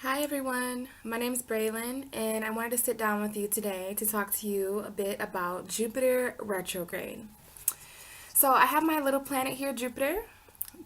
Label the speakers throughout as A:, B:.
A: Hi everyone, my name is Braylon and I wanted to sit down with you today to talk to you a bit about Jupiter retrograde. So I have my little planet here, Jupiter.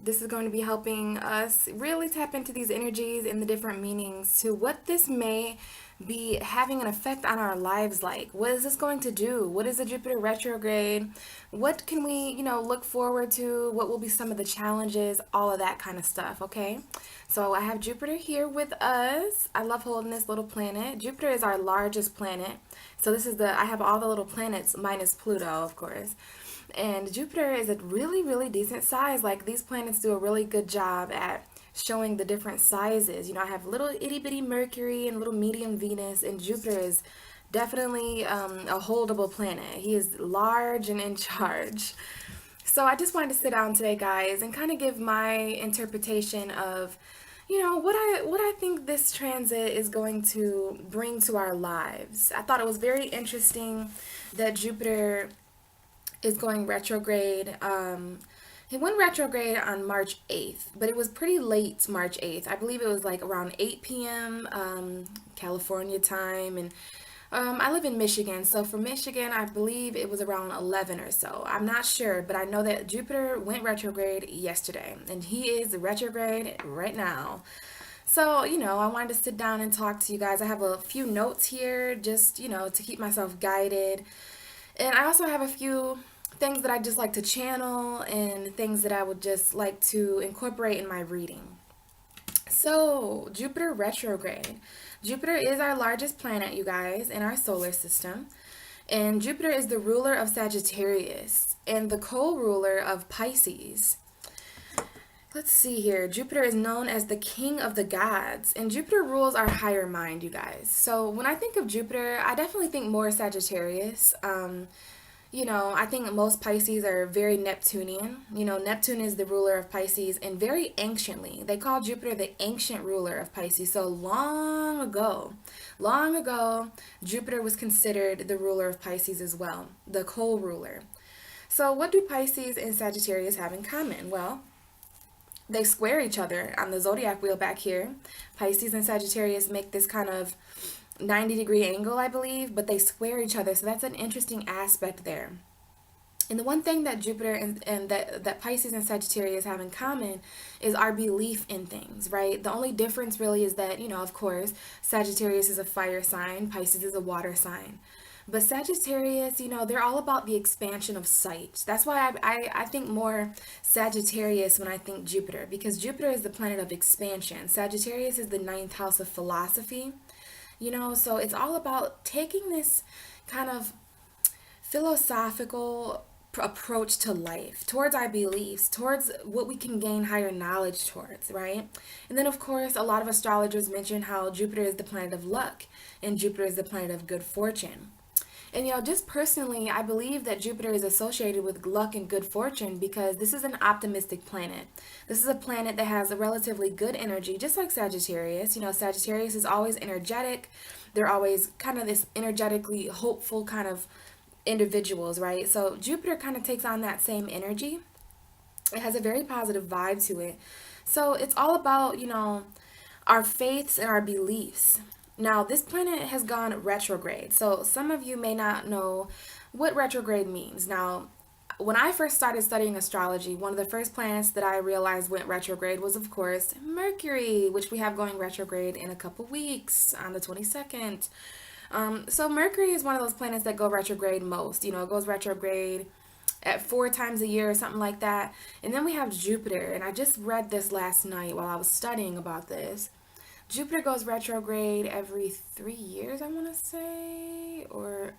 A: This is going to be helping us really tap into these energies and the different meanings to what this may be having an effect on our lives like. What is this going to do? What is the Jupiter retrograde? What can we, look forward to? What will be some of the challenges? All of that kind of stuff, okay? So I have Jupiter here with us. I love holding this little planet. Jupiter is our largest planet. So I have all the little planets minus Pluto, of course. And Jupiter is a really, really decent size. Like these planets do a really good job at showing the different sizes. I have little itty bitty Mercury and little medium Venus, and Jupiter is definitely a holdable planet. He is large and in charge. So I just wanted to sit down today, guys, and kind of give my interpretation of, what I think this transit is going to bring to our lives. I thought it was very interesting that Jupiter is going retrograde. He went retrograde on March 8th, but it was pretty late March 8th. I believe it was like around 8 p.m. California time. And I live in Michigan, so for Michigan, I believe it was around 11 or so. I'm not sure, but I know that Jupiter went retrograde yesterday, and he is retrograde right now. So, I wanted to sit down and talk to you guys. I have a few notes here just, to keep myself guided. And I also have a few things that I just like to channel and things that I would just like to incorporate in my reading. So, Jupiter retrograde. Jupiter is our largest planet, you guys, in our solar system. And Jupiter is the ruler of Sagittarius and the co-ruler of Pisces. Let's see here. Jupiter is known as the king of the gods, and Jupiter rules our higher mind, you guys. So when I think of Jupiter, I definitely think more Sagittarius. I think most Pisces are very Neptunian. Neptune is the ruler of Pisces, and very anciently, they call Jupiter the ancient ruler of Pisces. So long ago, Jupiter was considered the ruler of Pisces as well, the co-ruler. So what do Pisces and Sagittarius have in common? Well, they square each other on the zodiac wheel back here. Pisces and Sagittarius make this kind of 90-degree angle, I believe, but they square each other. So that's an interesting aspect there. And the one thing that Jupiter and that Pisces and Sagittarius have in common is our belief in things, right? The only difference really is that, of course, Sagittarius is a fire sign, Pisces is a water sign. But Sagittarius, they're all about the expansion of sight. That's why I think more Sagittarius when I think Jupiter, because Jupiter is the planet of expansion. Sagittarius is the ninth house of philosophy, so it's all about taking this kind of philosophical approach to life, towards our beliefs, towards what we can gain higher knowledge towards, right? And then, of course, a lot of astrologers mention how Jupiter is the planet of luck and Jupiter is the planet of good fortune. And just personally, I believe that Jupiter is associated with luck and good fortune because this is an optimistic planet. This is a planet that has a relatively good energy, just like Sagittarius. Sagittarius is always energetic. They're always kind of this energetically hopeful kind of individuals, right? So Jupiter kind of takes on that same energy. It has a very positive vibe to it. So it's all about, our faiths and our beliefs. Now, this planet has gone retrograde. So some of you may not know what retrograde means. Now, when I first started studying astrology, one of the first planets that I realized went retrograde was, of course, Mercury, which we have going retrograde in a couple weeks on the 22nd. So Mercury is one of those planets that go retrograde most. It goes retrograde at 4 times a year or something like that. And then we have Jupiter, and I just read this last night while I was studying about this. Jupiter goes retrograde every 3 years, I want to say, or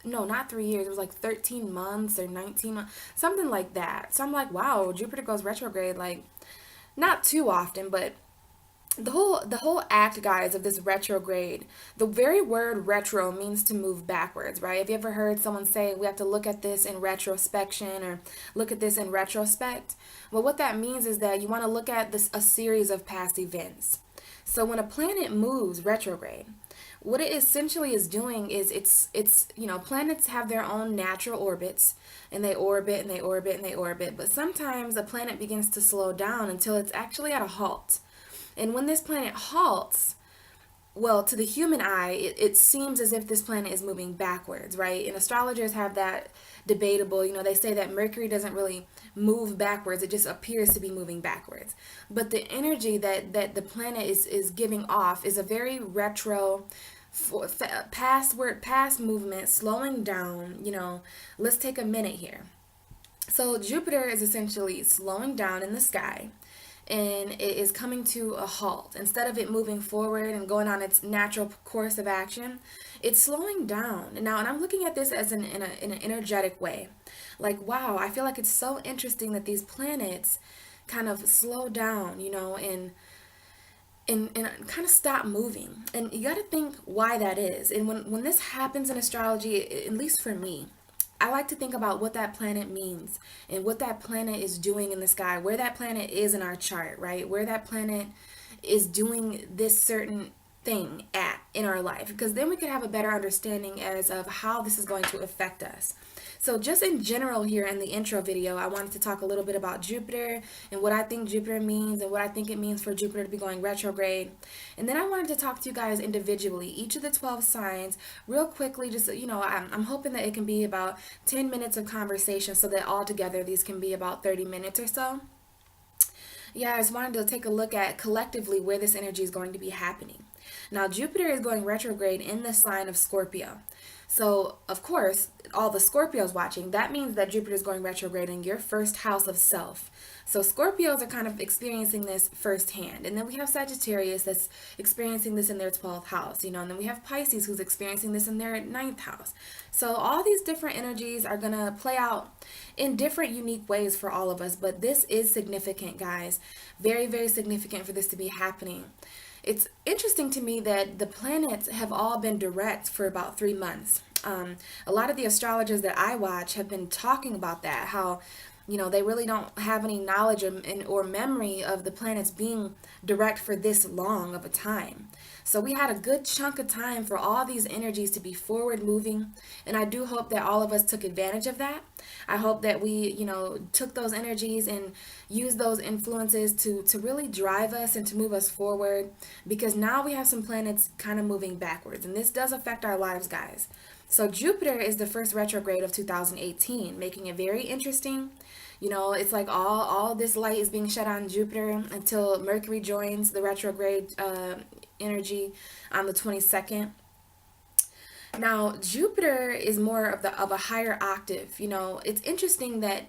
A: no, not 3 years. It was like 13 months or 19 months, something like that. So I'm like, wow, Jupiter goes retrograde like not too often, but the whole act, guys, of this retrograde, the very word retro means to move backwards, right? Have you ever heard someone say we have to look at this in retrospection or look at this in retrospect? Well, what that means is that you want to look at this a series of past events. So when a planet moves retrograde, what it essentially is doing is it's planets have their own natural orbits, and they orbit and they orbit and they orbit, but sometimes a planet begins to slow down until it's actually at a halt. And when this planet halts, well, to the human eye, it seems as if this planet is moving backwards, right? And astrologers have that debatable. They say that Mercury doesn't really move backwards, it just appears to be moving backwards. But the energy that the planet is giving off is a very retro, past movement, slowing down. Let's take a minute here. So Jupiter is essentially slowing down in the sky, and it is coming to a halt. Instead of it moving forward and going on its natural course of action, it's slowing down. And I'm looking at this as in an energetic way. Like, wow, I feel like it's so interesting that these planets kind of slow down, and kind of stop moving. And you got to think why that is. And when this happens in astrology, at least for me, I like to think about what that planet means and what that planet is doing in the sky, where that planet is in our chart, right? Where that planet is doing this certain thing at in our life, because then we could have a better understanding as of how this is going to affect us. So just in general here in the intro video, I wanted to talk a little bit about Jupiter and what I think Jupiter means and what I think it means for Jupiter to be going retrograde. And then I wanted to talk to you guys individually, each of the 12 signs, real quickly. Just, I'm hoping that it can be about 10 minutes of conversation, so that all together these can be about 30 minutes or so. Yeah, I just wanted to take a look at collectively where this energy is going to be happening. Now, Jupiter is going retrograde in the sign of Scorpio. So, of course, all the Scorpios watching, that means that Jupiter is going retrograde in your first house of self. So Scorpios are kind of experiencing this firsthand. And then we have Sagittarius that's experiencing this in their 12th house, and then we have Pisces who's experiencing this in their 9th house. So all these different energies are going to play out in different unique ways for all of us. But this is significant, guys. Very, very significant for this to be happening. It's interesting to me that the planets have all been direct for about 3 months. A lot of the astrologers that I watch have been talking about that, how they really don't have any knowledge or memory of the planets being direct for this long of a time. So we had a good chunk of time for all these energies to be forward moving, and I do hope that all of us took advantage of that. I hope that we, took those energies and used those influences to really drive us and to move us forward, because now we have some planets kind of moving backwards, and this does affect our lives, guys. So Jupiter is the first retrograde of 2018, making it very interesting. It's like all this light is being shed on Jupiter until Mercury joins the retrograde energy on the 22nd. Now, Jupiter is more of a higher octave. It's interesting that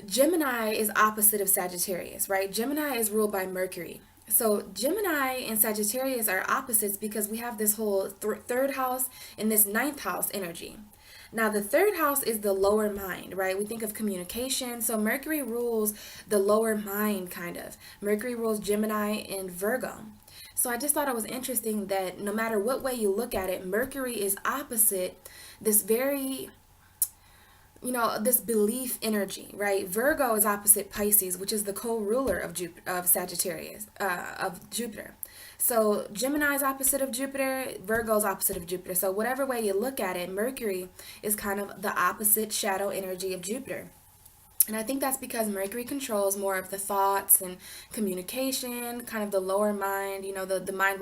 A: Gemini is opposite of Sagittarius, right? Gemini is ruled by Mercury. So Gemini and Sagittarius are opposites because we have this whole third house and this 9th house energy. Now, the third house is the lower mind, right? We think of communication. So Mercury rules the lower mind, kind of. Mercury rules Gemini and Virgo. So I just thought it was interesting that no matter what way you look at it, Mercury is opposite this very, this belief energy, right? Virgo is opposite Pisces, which is the co-ruler of Sagittarius, of Jupiter. So Gemini is opposite of Jupiter, Virgo is opposite of Jupiter. So whatever way you look at it, Mercury is kind of the opposite shadow energy of Jupiter. And I think that's because Mercury controls more of the thoughts and communication, kind of the lower mind, the mind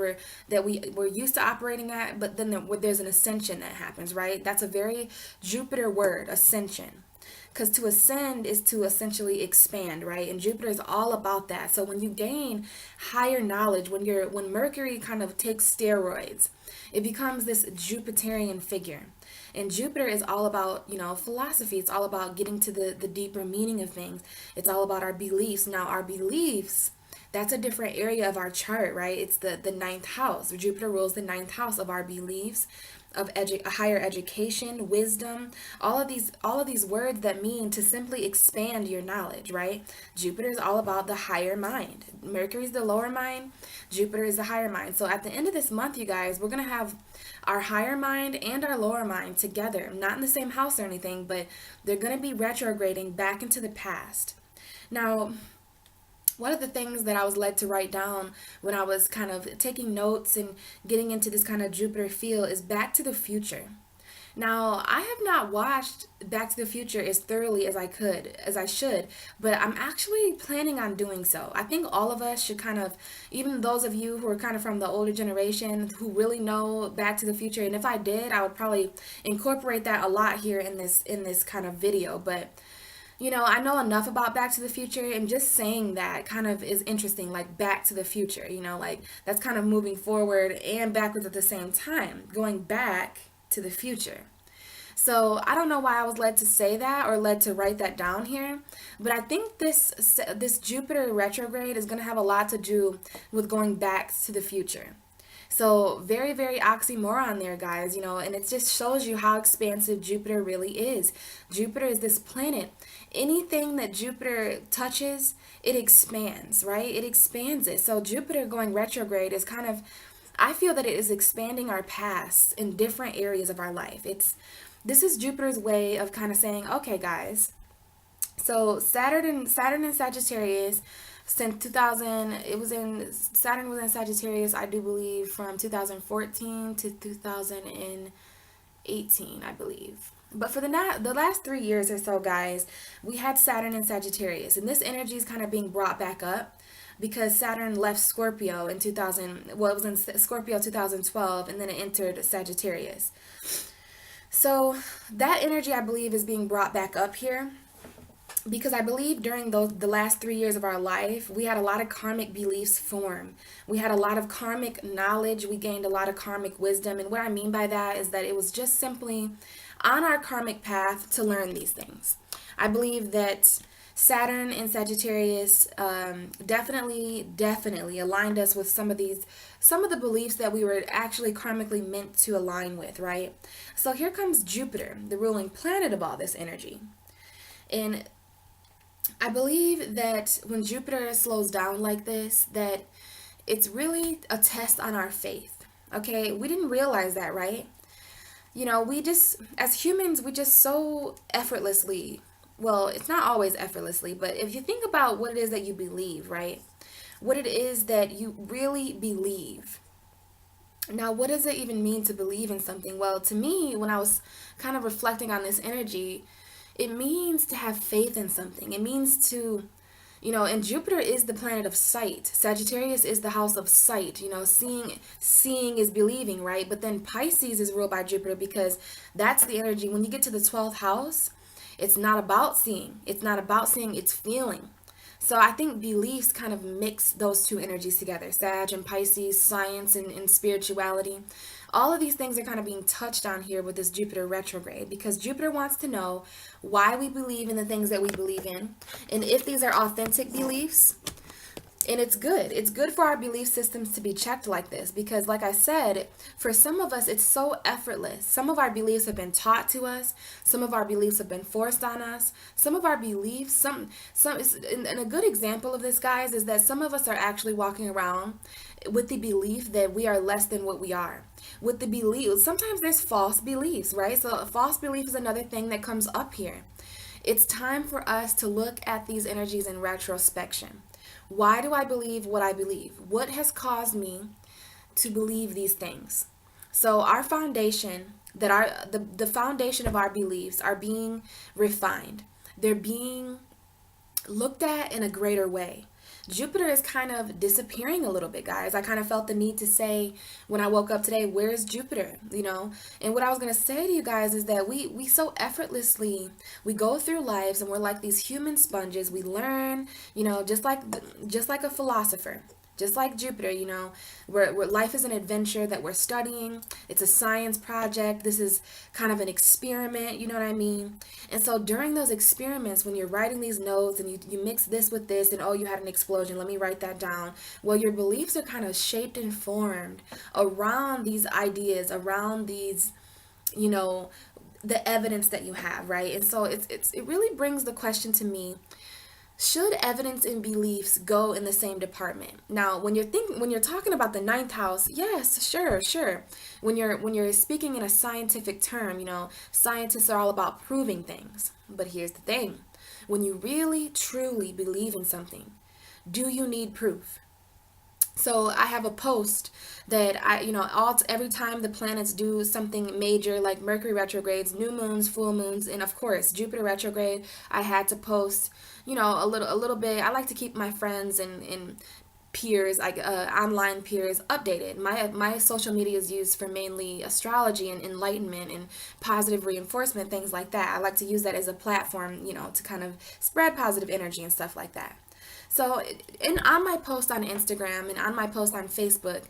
A: that we're used to operating at, but then there's an ascension that happens, right? That's a very Jupiter word, ascension. Because to ascend is to essentially expand, right? And Jupiter is all about that. So when you gain higher knowledge, when Mercury kind of takes steroids, it becomes this Jupiterian figure. And Jupiter is all about, philosophy. It's all about getting to the deeper meaning of things. It's all about our beliefs. Now, our beliefs, that's a different area of our chart, right? It's the 9th house. Jupiter rules the 9th house of our beliefs, of higher education, wisdom, all of these words that mean to simply expand your knowledge, right? Jupiter is all about the higher mind. Mercury is the lower mind. Jupiter is the higher mind. So at the end of this month, you guys, we're going to have our higher mind and our lower mind together, not in the same house or anything, but they're going to be retrograding back into the past. Now, one of the things that I was led to write down when I was kind of taking notes and getting into this kind of Jupiter feel is Back to the Future. Now, I have not watched Back to the Future as thoroughly as I should, but I'm actually planning on doing so. I think all of us should kind of, even those of you who are kind of from the older generation who really know Back to the Future, and if I did, I would probably incorporate that a lot here in this kind of video, but I know enough about Back to the Future, and just saying that kind of is interesting, like Back to the Future, like that's kind of moving forward and backwards at the same time, going back to the future. So I don't know why I was led to say that or led to write that down here, but I think this Jupiter retrograde is going to have a lot to do with going back to the future. So very, very oxymoron there, guys, and it just shows you how expansive Jupiter really is. Jupiter is this planet. Anything that Jupiter touches, it expands, right? It expands it. So Jupiter going retrograde is kind of, I feel that it is expanding our past in different areas of our life. This is Jupiter's way of kind of saying, okay, guys, so Saturn and Sagittarius since 2000, Saturn was in Sagittarius, I do believe, from 2014 to 2018, I believe. But for the last 3 years or so, guys, we had Saturn in Sagittarius, and this energy is kind of being brought back up because Saturn left Scorpio in 2000. Well, it was in Scorpio 2012, and then it entered Sagittarius. So that energy, I believe, is being brought back up here because I believe during the last 3 years of our life, we had a lot of karmic beliefs form. We had a lot of karmic knowledge. We gained a lot of karmic wisdom. And what I mean by that is that it was just simply on our karmic path to learn these things. I believe that Saturn in Sagittarius definitely aligned us with some of the beliefs that we were actually karmically meant to align with, right? So here comes Jupiter, the ruling planet of all this energy. And I believe that when Jupiter slows down like this, that it's really a test on our faith. Okay, we didn't realize that, right? As humans, we just so effortlessly, well, it's not always effortlessly, but if you think about what it is that you believe, right? What it is that you really believe. Now, what does it even mean to believe in something? Well, to me, when I was kind of reflecting on this energy, it means to have faith in something. It means to, and Jupiter is the planet of sight. Sagittarius is the house of sight. Seeing is believing, right? But then Pisces is ruled by Jupiter because that's the energy. When you get to the 12th house, it's not about seeing. It's not about seeing, it's feeling. So I think beliefs kind of mix those two energies together. Sag and Pisces, science and spirituality. All of these things are kind of being touched on here with this Jupiter retrograde because Jupiter wants to know why we believe in the things that we believe in and if these are authentic beliefs. And it's good. It's good for our belief systems to be checked like this because, like I said, for some of us, it's so effortless. Some of our beliefs have been taught to us. Some of our beliefs have been forced on us. Some of our beliefs, and a good example of this, guys, is that some of us are actually walking around with the belief that we are less than what we are. With the belief, sometimes there's false beliefs, right? So a false belief is another thing that comes up here. It's time for us to look at these energies in retrospection. Why do I believe what I believe? What has caused me to believe these things? So our foundation, the foundation of our beliefs are being refined. They're being looked at in a greater way. Jupiter is kind of disappearing a little bit, guys. I kind of felt the need to say when I woke up today, where is Jupiter? And what I was going to say to you guys is that we so effortlessly, we go through lives and we're like these human sponges. We learn, just like a philosopher. Just like Jupiter, where life is an adventure that we're studying. It's a science project. This is kind of an experiment, you know what I mean? And so during those experiments, when you're writing these notes and you mix this with this and, oh, you had an explosion, let me write that down. Well, your beliefs are kind of shaped and formed around these ideas, around these, the evidence that you have, right? And so it really brings the question to me, should evidence and beliefs go in the same department? Now, when you're talking about the ninth house, yes, sure. When you're speaking in a scientific term, scientists are all about proving things. But here's the thing. When you really, truly believe in something, do you need proof? So I have a post that every time the planets do something major, like Mercury retrogrades, new moons, full moons, and of course Jupiter retrograde, I had to post, a little bit. I like to keep my friends and peers, like online peers, updated. My social media is used for mainly astrology and enlightenment and positive reinforcement, things like that. I like to use that as a platform, to kind of spread positive energy and stuff like that. So, on my post on Instagram and on my post on Facebook,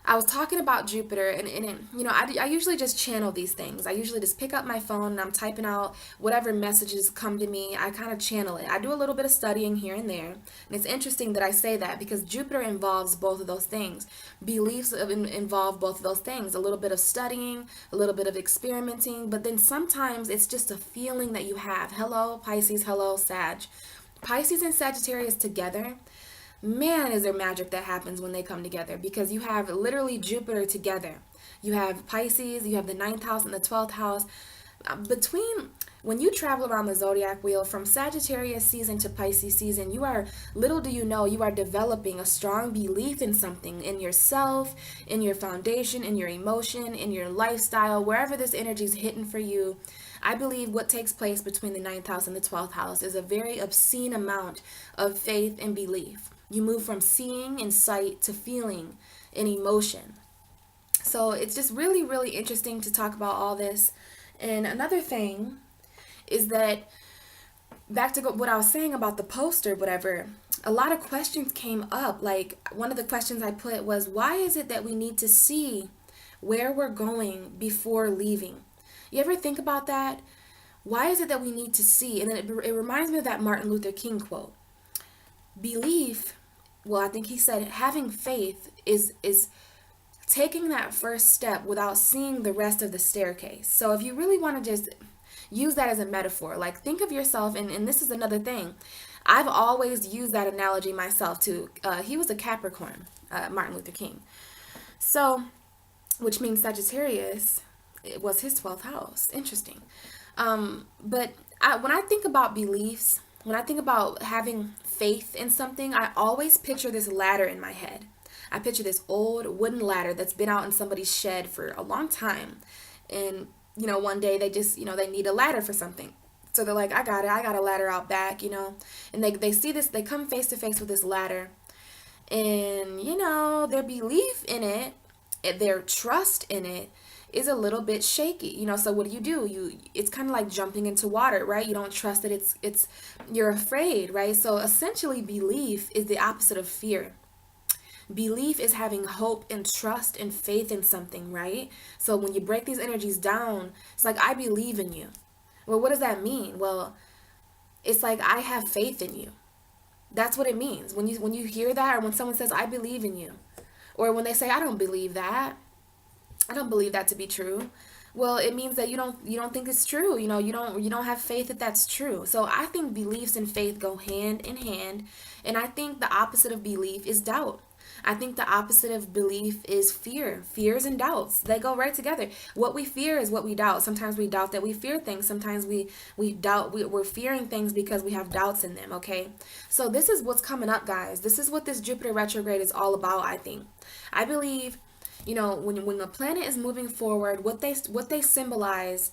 A: I was talking about Jupiter, I usually just channel these things. I usually just pick up my phone and I'm typing out whatever messages come to me. I kind of channel it. I do a little bit of studying here and there. And it's interesting that I say that because Jupiter involves both of those things. Beliefs involve both of those things. A little bit of studying, a little bit of experimenting, but then sometimes it's just a feeling that you have. Hello, Pisces. Hello, Sag. Pisces and Sagittarius together, man, is there magic that happens when they come together, because you have literally Jupiter together. You have Pisces, you have the ninth house and the 12th house. Between when you travel around the zodiac wheel from Sagittarius season to Pisces season, you are, little do you know, you are developing a strong belief in something, in yourself, in your foundation, in your emotion, in your lifestyle, wherever this energy is hitting for you. I believe what takes place between the ninth house and the 12th house is a very obscene amount of faith and belief. You move from seeing and sight to feeling and emotion. So it's just really, really interesting to talk about all this. And another thing is that, back to what I was saying about the poster, whatever, a lot of questions came up. Like, one of the questions I put was, why is it that we need to see where we're going before leaving? You ever think about that? Why is it that we need to see? And then it reminds me of that Martin Luther King quote. Belief, well, I think he said having faith is taking that first step without seeing the rest of the staircase. So if you really want to just use that as a metaphor, like, think of yourself, and this is another thing. I've always used that analogy myself too. He was a Capricorn, Martin Luther King. So, which means Sagittarius, it was his 12th house. Interesting. But when I think about beliefs, when I think about having faith in something, I always picture this ladder in my head. I picture this old wooden ladder that's been out in somebody's shed for a long time. And, one day they just, they need a ladder for something. So they're like, I got a ladder out back, And they see this, they come face to face with this ladder. And, their belief in it, their trust in it, is a little bit shaky. So what do? It's kind of like jumping into water, right? You don't trust that you're afraid, right? So essentially belief is the opposite of fear. Belief is having hope and trust and faith in something, right? So when you break these energies down, it's like, I believe in you. Well, what does that mean? Well, it's like, I have faith in you. That's what it means. When you hear that, or when someone says, I believe in you, or when they say, I don't believe that, I don't believe that to be true. Well, it means that you don't think it's true. You don't have faith that that's true. So I think beliefs and faith go hand in hand, and I think the opposite of belief is doubt. I think the opposite of belief is fear. Fears and doubts, they go right together. What we fear is what we doubt. Sometimes we doubt that we fear things. Sometimes we doubt we're fearing things because we have doubts in them, okay? So this is what's coming up, guys. This is what this Jupiter retrograde is all about, I think. I believe, when the planet is moving forward, what they symbolize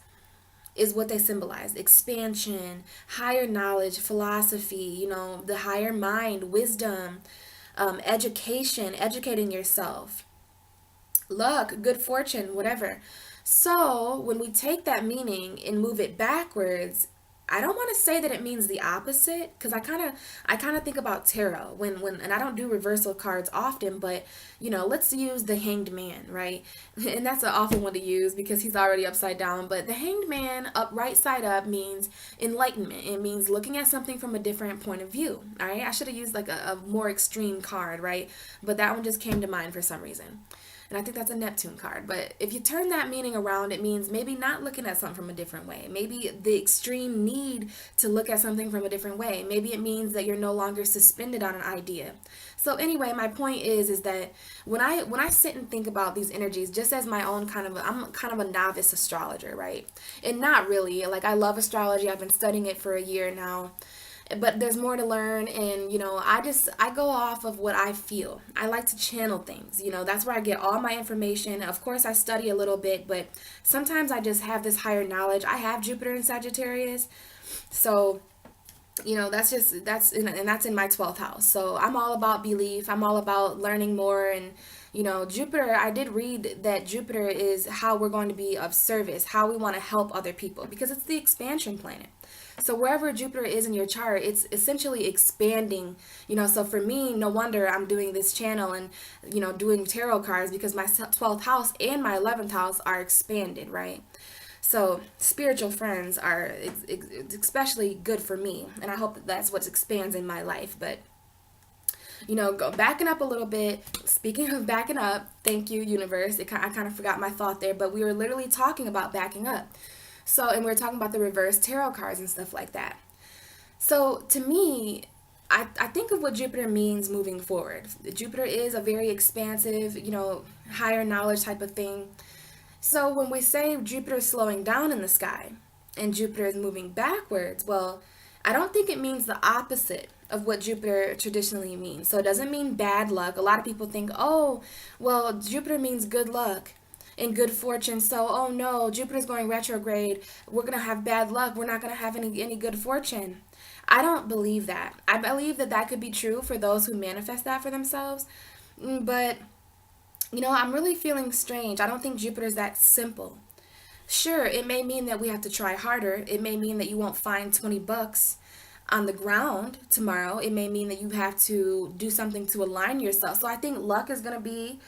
A: is what they symbolize: expansion, higher knowledge, philosophy, the higher mind, wisdom, education, educating yourself, luck, good fortune, whatever. So when we take that meaning and move it backwards, I don't want to say that it means the opposite, because I kind of think about tarot when and I don't do reversal cards often, but let's use the Hanged Man, right? And that's an awful one to use because he's already upside down. But the Hanged Man, right side up, means enlightenment. It means looking at something from a different point of view. All right, I should have used like a more extreme card, right? But that one just came to mind for some reason. And I think that's a Neptune card. But if you turn that meaning around, it means maybe not looking at something from a different way. Maybe the extreme need to look at something from a different way. Maybe it means that you're no longer suspended on an idea. So anyway, my point is that when I sit and think about these energies, just as my own I'm kind of a novice astrologer, right? And not really. Like, I love astrology. I've been studying it for a year now. but there's more to learn. And I go off of what I feel. I like to channel things. That's where I get all my information. Of course I study a little bit, but sometimes I just have this higher knowledge. I have Jupiter in Sagittarius, so that's in my 12th house. So I'm all about belief. I'm all about learning more. And Jupiter, I did read that Jupiter is how we're going to be of service, how we want to help other people, because it's the expansion planet. So wherever Jupiter is in your chart, it's essentially expanding. So for me, no wonder I'm doing this channel and doing tarot cards, because my 12th house and my 11th house are expanded, right? So spiritual friends are especially good for me, and I hope that that's what expands in my life. But go backing up a little bit. Speaking of backing up, thank you, universe. I kind of forgot my thought there, but we were literally talking about backing up. So, and we were talking about the reverse tarot cards and stuff like that. So to me, I think of what Jupiter means moving forward. Jupiter is a very expansive, higher knowledge type of thing. So when we say Jupiter is slowing down in the sky and Jupiter is moving backwards, well, I don't think it means the opposite of what Jupiter traditionally means. So it doesn't mean bad luck. A lot of people think, oh, well, Jupiter means good luck and good fortune. So, oh no, Jupiter's going retrograde. We're going to have bad luck. We're not going to have any good fortune. I don't believe that. I believe that that could be true for those who manifest that for themselves. But I'm really feeling strange. I don't think Jupiter's that simple. Sure, it may mean that we have to try harder. It may mean that you won't find 20 bucks on the ground tomorrow. It may mean that you have to do something to align yourself. So I think luck is going to be,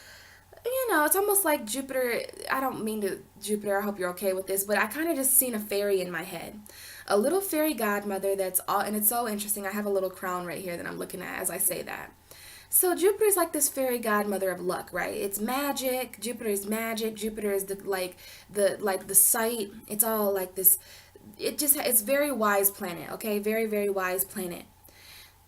A: it's almost like Jupiter. I don't mean to, Jupiter, I hope you're okay with this, but I kind of just seen a fairy in my head. A little fairy godmother that's all, and it's so interesting. I have a little crown right here that I'm looking at as I say that. So Jupiter is like this fairy godmother of luck, right? It's magic. Jupiter is magic. Jupiter is the sight. It's all like this. It's very wise planet, okay? Very, very wise planet.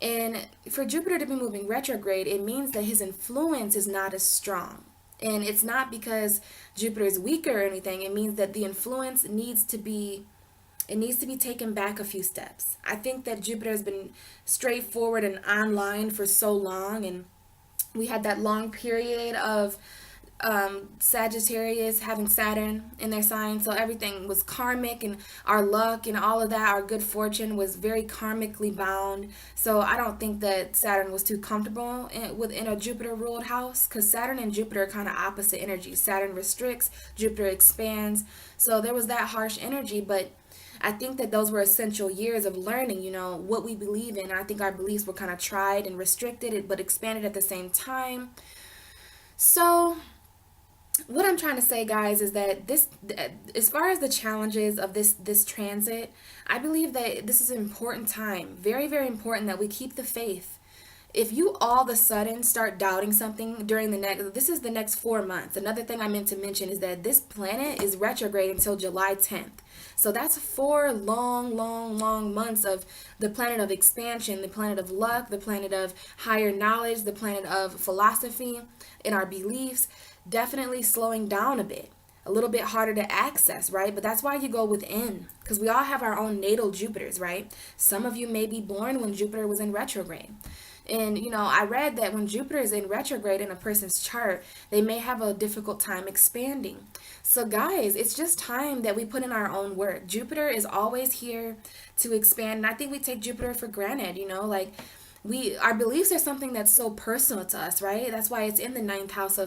A: And for Jupiter to be moving retrograde, it means that his influence is not as strong. And it's not because Jupiter is weaker or anything. It means that the influence needs to be taken back a few steps. I think that Jupiter has been straightforward and online for so long, and we had that long period of Sagittarius having Saturn in their sign, so everything was karmic, and our luck and all of that, our good fortune was very karmically bound. So I don't think that Saturn was too comfortable within a Jupiter ruled house, because Saturn and Jupiter are kind of opposite energies. Saturn restricts, Jupiter expands. So there was that harsh energy, but I think that those were essential years of learning, what we believe in. I think our beliefs were kind of tried and restricted, but expanded at the same time. So what I'm trying to say, guys, is that as far as the challenges of this transit, I believe that this is an important time. Very, very important that we keep the faith. If you all of a sudden start doubting something during this is the next 4 months. Another thing I meant to mention is that this planet is retrograde until July 10th. So that's 4 long, long, long months of the planet of expansion, the planet of luck, the planet of higher knowledge, the planet of philosophy in our beliefs, definitely slowing down a bit. A little bit harder to access, right? But that's why you go within, because we all have our own natal Jupiters, right? Some of you may be born when Jupiter was in retrograde. And, I read that when Jupiter is in retrograde in a person's chart, they may have a difficult time expanding. So guys, it's just time that we put in our own work. Jupiter is always here to expand. And I think we take Jupiter for granted, our beliefs are something that's so personal to us, right? That's why it's in the 9th house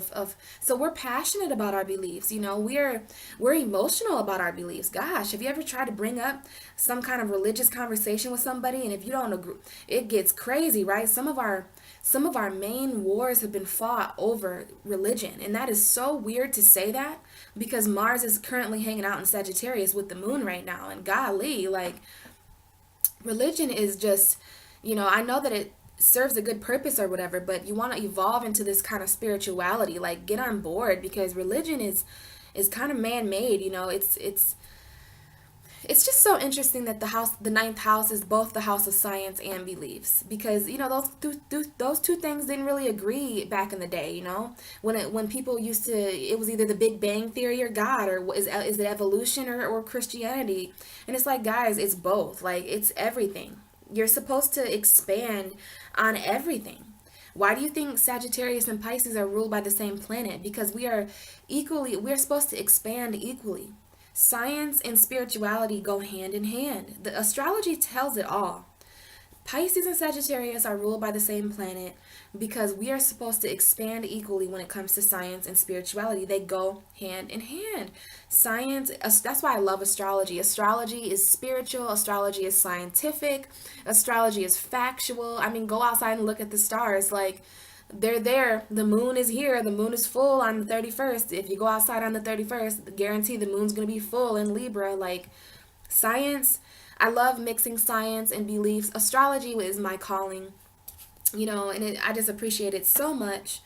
A: so we're passionate about our beliefs. We're emotional about our beliefs. Gosh, have you ever tried to bring up some kind of religious conversation with somebody, and if you don't agree, it gets crazy, right? Some of our main wars have been fought over religion, and that is so weird to say that, because Mars is currently hanging out in Sagittarius with the moon right now, and golly, religion is just, I know that it serves a good purpose or whatever, but you want to evolve into this kind of spirituality, get on board, because religion is kind of man-made. It's just so interesting that the 9th house is both the house of science and beliefs, because those two things didn't really agree back in the day. When people used to, it was either the Big Bang Theory or God, or is it evolution or Christianity, and it's like, guys, it's both. It's everything. You're supposed to expand on everything. Why do you think Sagittarius and Pisces are ruled by the same planet? Because we're supposed to expand equally. Science and spirituality go hand in hand. The astrology tells it all. Pisces and Sagittarius are ruled by the same planet because we are supposed to expand equally when it comes to science and spirituality. They go hand in hand. Science, that's why I love astrology. Astrology is spiritual, astrology is scientific, astrology is factual. I mean, go outside and look at the stars. Like, they're there. The moon is here. The moon is full on the 31st. If you go outside on the 31st, guarantee the moon's going to be full in Libra. Like, science, I love mixing science and beliefs. Astrology is my calling, and I just appreciate it so much.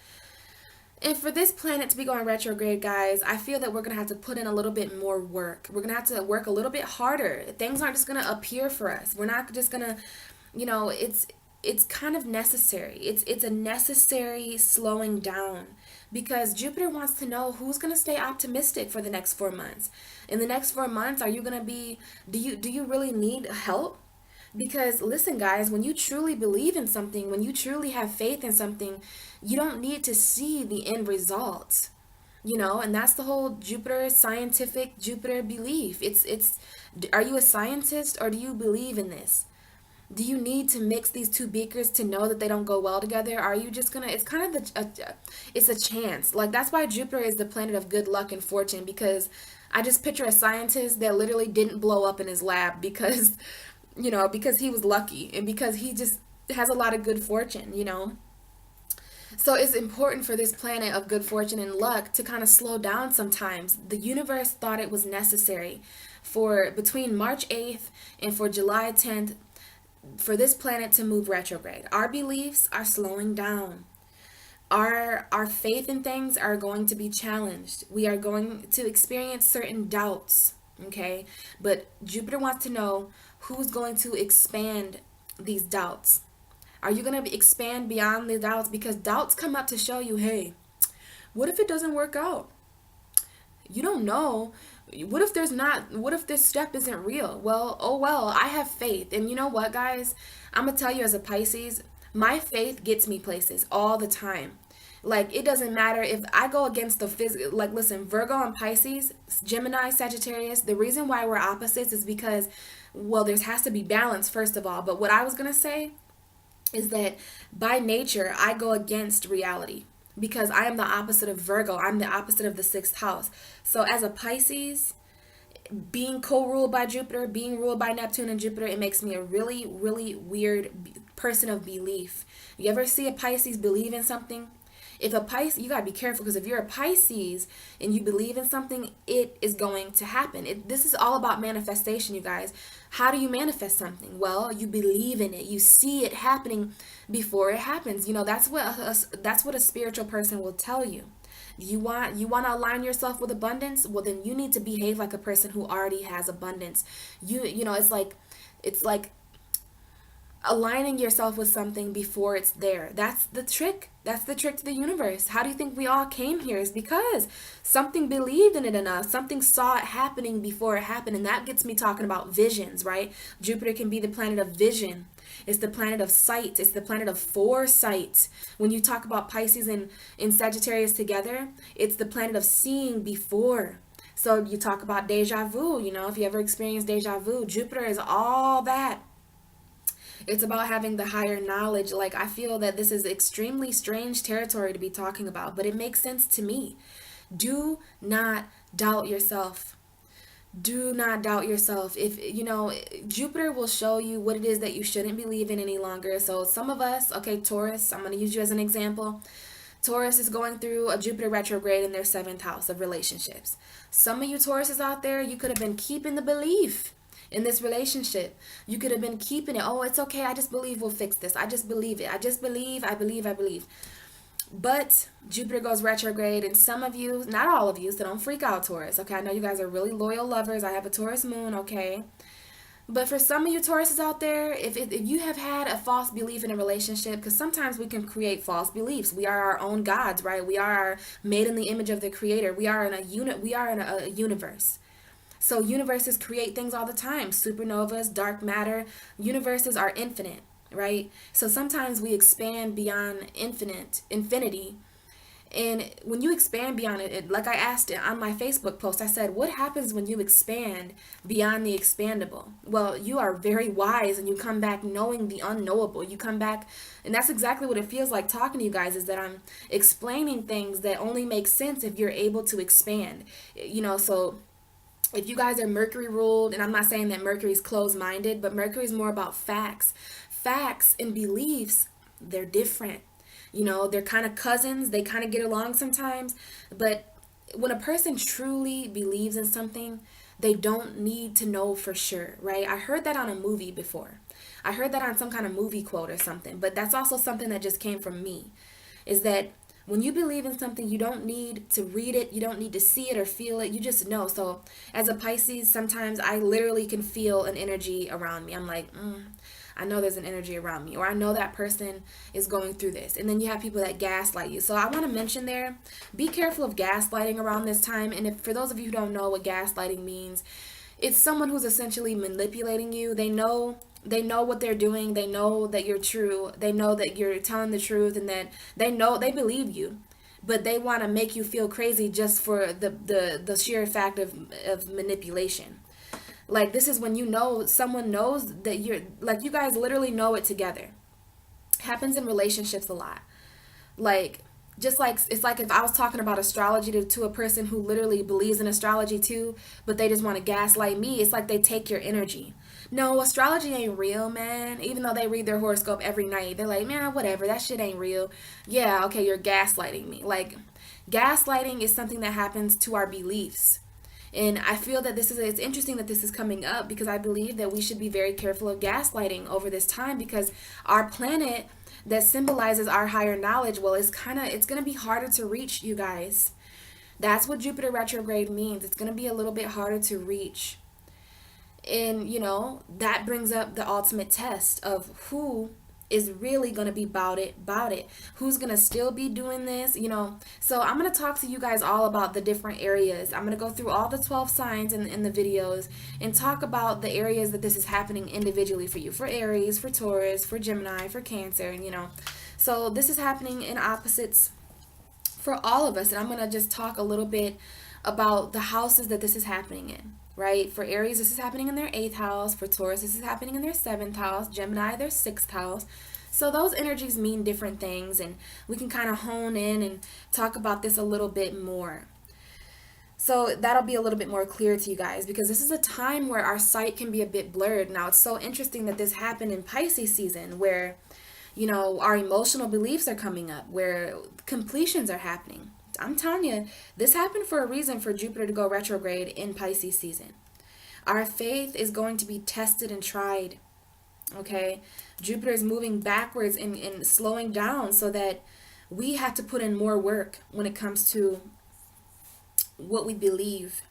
A: And for this planet to be going retrograde, guys, I feel that we're going to have to put in a little bit more work. We're going to have to work a little bit harder. Things aren't just going to appear for us. We're not just going to, it's kind of necessary. It's a necessary slowing down because Jupiter wants to know who's going to stay optimistic for the next 4 months. In the next 4 months, are you going to be, do you really need help? Because listen, guys, when you truly believe in something, when you truly have faith in something, you don't need to see the end results. And that's the whole Jupiter scientific Jupiter belief. It's are you a scientist or do you believe in this? Do you need to mix these two beakers to know that they don't go well together? Are you just gonna, it's kind of it's a chance. Like, that's why Jupiter is the planet of good luck and fortune, because I just picture a scientist that literally didn't blow up in his lab because, because he was lucky and because he just has a lot of good fortune. So it's important for this planet of good fortune and luck to kind of slow down sometimes. The universe thought it was necessary for between March 8th and for July 10th for this planet to move retrograde. Our beliefs are slowing down. Our faith in things are going to be challenged. We are going to experience certain doubts, okay? But Jupiter wants to know who's going to expand these doubts. Are you going to expand beyond the doubts? Because doubts come up to show you, hey, what if it doesn't work out? You don't know. What if this step isn't real? Well, oh well, I have faith. And you know what, guys? I'm going to tell you, as a Pisces, my faith gets me places all the time. Like, it doesn't matter if I go against the physical. Like, listen, Virgo and Pisces, Gemini, Sagittarius, the reason why we're opposites is because, well, there has to be balance, first of all. But what I was going to say is that by nature, I go against reality because I am the opposite of Virgo. I'm the opposite of the sixth house. So as a Pisces, being co-ruled by Jupiter, being ruled by Neptune and Jupiter, it makes me a really, really weird person of belief. You ever see a Pisces believe in something? If a Pisces, you gotta be careful, because if you're a Pisces and you believe in something, it is going to happen. This is all about manifestation, you guys. How do you manifest something? Well, you believe in it. You see it happening before it happens. That's what a spiritual person will tell you. You want to align yourself with abundance? Well, then you need to behave like a person who already has abundance. It's like aligning yourself with something before it's there. That's the trick. That's the trick to the universe. How do you think we all came here? Is because something believed in it enough. Something saw it happening before it happened. And that gets me talking about visions, right? Jupiter can be the planet of vision. It's the planet of sight. It's the planet of foresight. When you talk about Pisces and Sagittarius together, it's the planet of seeing before. So you talk about deja vu, if you ever experienced deja vu, Jupiter is all that. It's about having the higher knowledge. Like, I feel that this is extremely strange territory to be talking about, but it makes sense to me. Do not doubt yourself. Do not doubt yourself. Jupiter will show you what it is that you shouldn't believe in any longer. So some of us, okay, Taurus, I'm going to use you as an example. Taurus is going through a Jupiter retrograde in their 7th house of relationships. Some of you Tauruses out there, you could have been keeping the belief in this relationship. You could have been keeping it. Oh, it's okay. I just believe we'll fix this. I just believe it. I just believe, I believe. But Jupiter goes retrograde, and some of you, not all of you, so don't freak out, Taurus. Okay, I know you guys are really loyal lovers. I have a Taurus moon, okay? But for some of you Tauruses out there, if you have had a false belief in a relationship, because sometimes we can create false beliefs. We are our own gods, right? We are made in the image of the Creator. We are in a universe. So universes create things all the time. Supernovas, dark matter, universes are infinite, right? So sometimes we expand beyond infinity. And when you expand beyond like I asked it on my Facebook post, I said, what happens when you expand beyond the expandable? Well, you are very wise and you come back knowing the unknowable. You come back, and that's exactly what it feels like talking to you guys, is that I'm explaining things that only make sense if you're able to expand. So if you guys are Mercury ruled, and I'm not saying that Mercury's closed-minded, but Mercury's more about facts. Facts and beliefs, they're different. They're kind of cousins. They kind of get along sometimes. But when a person truly believes in something, they don't need to know for sure, right? I heard that on a movie before. I heard that on some kind of movie quote or something. But that's also something that just came from me, is that when you believe in something, you don't need to read it. You don't need to see it or feel it. You just know. So as a Pisces, sometimes I literally can feel an energy around me. I'm like, I know there's an energy around me, or I know that person is going through this. And then you have people that gaslight you. So I want to mention there, be careful of gaslighting around this time. And if for those of you who don't know what gaslighting means, it's someone who's essentially manipulating you. They know what they're doing. They know that you're true. They know that you're telling the truth, and that they believe you. But they want to make you feel crazy just for the sheer fact of manipulation. Like, this is when someone knows that you're, like, you guys literally know it together. Happens in relationships a lot. Like, just like, it's like if I was talking about astrology to a person who literally believes in astrology too, but they just want to gaslight me. It's like they take your energy. No, astrology ain't real, man. Even though they read their horoscope every night, they're like, man, whatever, that shit ain't real. Yeah, okay, you're gaslighting me. Like, gaslighting is something that happens to our beliefs. And I feel that it's interesting that this is coming up, because I believe that we should be very careful of gaslighting over this time, because our planet that symbolizes our higher knowledge, well, it's going to be harder to reach, you guys. That's what Jupiter retrograde means. It's going to be a little bit harder to reach. And, that brings up the ultimate test of who is really going to be about it, who's going to still be doing this, So I'm going to talk to you guys all about the different areas. I'm going to go through all the 12 signs in the videos and talk about the areas that this is happening individually for you, for Aries, for Taurus, for Gemini, for Cancer, and So this is happening in opposites for all of us, and I'm going to just talk a little bit about the houses that this is happening in. Right? For Aries, this is happening in their 8th house. For Taurus, this is happening in their 7th house. Gemini, their 6th house. So those energies mean different things, and we can kind of hone in and talk about this a little bit more. So that'll be a little bit more clear to you guys, because this is a time where our sight can be a bit blurred. Now, it's so interesting that this happened in Pisces season, where, our emotional beliefs are coming up, where completions are happening. I'm telling you, this happened for a reason, for Jupiter to go retrograde in Pisces season. Our faith is going to be tested and tried, okay? Jupiter is moving backwards and slowing down, so that we have to put in more work when it comes to what we believe,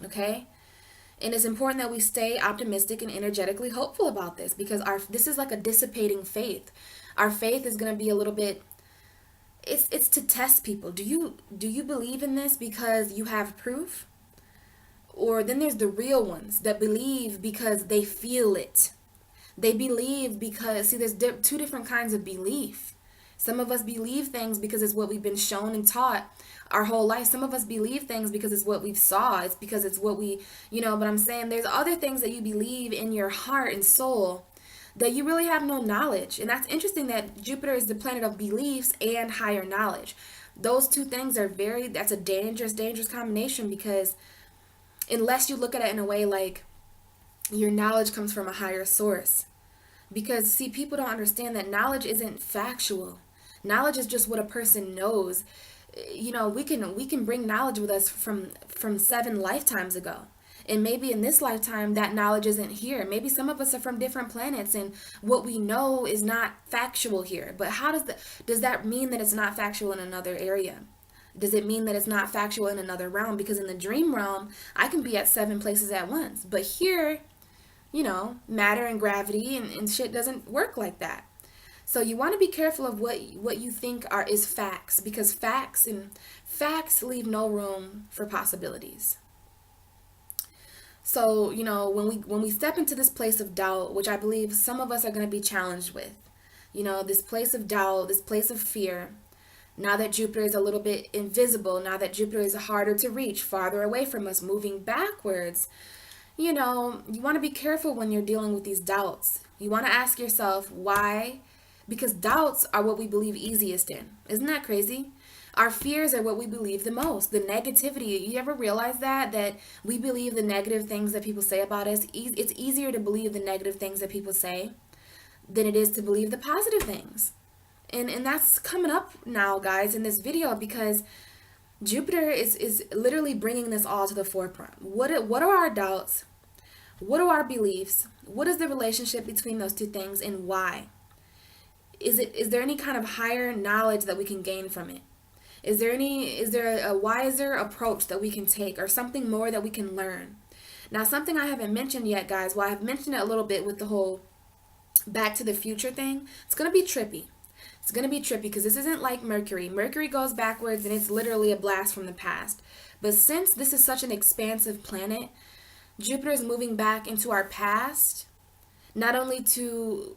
A: okay? And it's important that we stay optimistic and energetically hopeful about this, because this is like a dissipating faith. Our faith is going to be a little bit, it's to test people. Do you believe in this because you have proof? Or then there's the real ones that believe because they feel it. They believe because, see, there's two different kinds of belief. Some of us believe things because it's what we've been shown and taught our whole life. Some of us believe things because it's what we've saw. It's because it's what we, but I'm saying there's other things that you believe in your heart and soul that you really have no knowledge. And that's interesting that Jupiter is the planet of beliefs and higher knowledge. Those two things are that's a dangerous combination, because unless you look at it in a way like your knowledge comes from a higher source. Because, see, people don't understand that knowledge isn't factual. Knowledge is just what a person knows. We can bring knowledge with us from 7 lifetimes ago. And maybe in this lifetime, that knowledge isn't here. Maybe some of us are from different planets, and what we know is not factual here. But how does that mean that it's not factual in another area? Does it mean that it's not factual in another realm? Because in the dream realm, I can be at 7 places at once. But here, matter and gravity and shit doesn't work like that. So you want to be careful of what you think is facts, because facts leave no room for possibilities. So, when we step into this place of doubt, which I believe some of us are going to be challenged with, this place of doubt, this place of fear, now that Jupiter is a little bit invisible, now that Jupiter is harder to reach, farther away from us, moving backwards, you want to be careful when you're dealing with these doubts. You want to ask yourself why, because doubts are what we believe easiest in. Isn't that crazy? Our fears are what we believe the most. The negativity, you ever realize that we believe the negative things that people say about us? It's easier to believe the negative things that people say than it is to believe the positive things. And that's coming up now, guys, in this video, because Jupiter is literally bringing this all to the forefront. What are our doubts? What are our beliefs? What is the relationship between those two things, and why? Is there any kind of higher knowledge that we can gain from it? Is there a wiser approach that we can take, or something more that we can learn? Now, something I haven't mentioned yet, guys, well, I've mentioned it a little bit with the whole Back to the Future thing. It's going to be trippy. It's going to be trippy because this isn't like Mercury. Mercury goes backwards and it's literally a blast from the past. But since this is such an expansive planet, Jupiter is moving back into our past, not only to,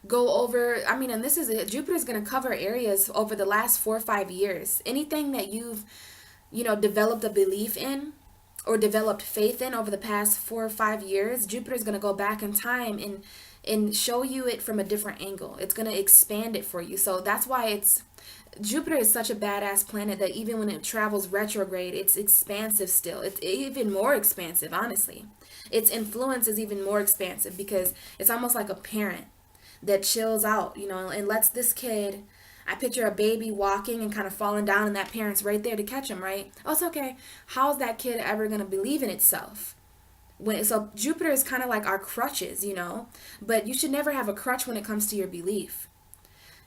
A: go over, and this is it. Jupiter is going to cover areas over the last 4 or 5 years. Anything that you've, developed a belief in or developed faith in over the past 4 or 5 years, Jupiter is going to go back in time and show you it from a different angle. It's going to expand it for you. So that's why Jupiter is such a badass planet that even when it travels retrograde, it's expansive still. It's even more expansive, honestly. Its influence is even more expansive because it's almost like a parent that chills out, and lets this kid, I picture a baby walking and kind of falling down and that parent's right there to catch him, right? Oh, it's okay. How's that kid ever going to believe in itself? So Jupiter is kind of like our crutches, but you should never have a crutch when it comes to your belief.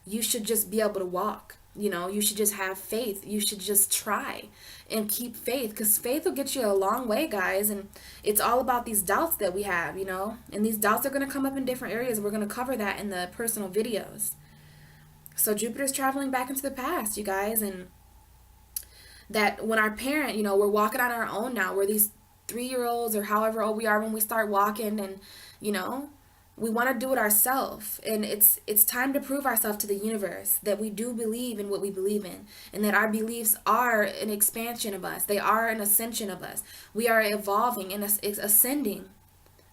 A: You should just be able to walk. You should just have faith. You should just try and keep faith, because faith will get you a long way, guys. And it's all about these doubts that we have, and these doubts are going to come up in different areas. We're going to cover that in the personal videos. So Jupiter's traveling back into the past, you guys. And that when our parent, we're walking on our own now. We're these 3-year-olds or however old we are when we start walking, and, we want to do it ourselves, and it's time to prove ourselves to the universe that we do believe in what we believe in, and that our beliefs are an expansion of us. They are an ascension of us. We are evolving and ascending.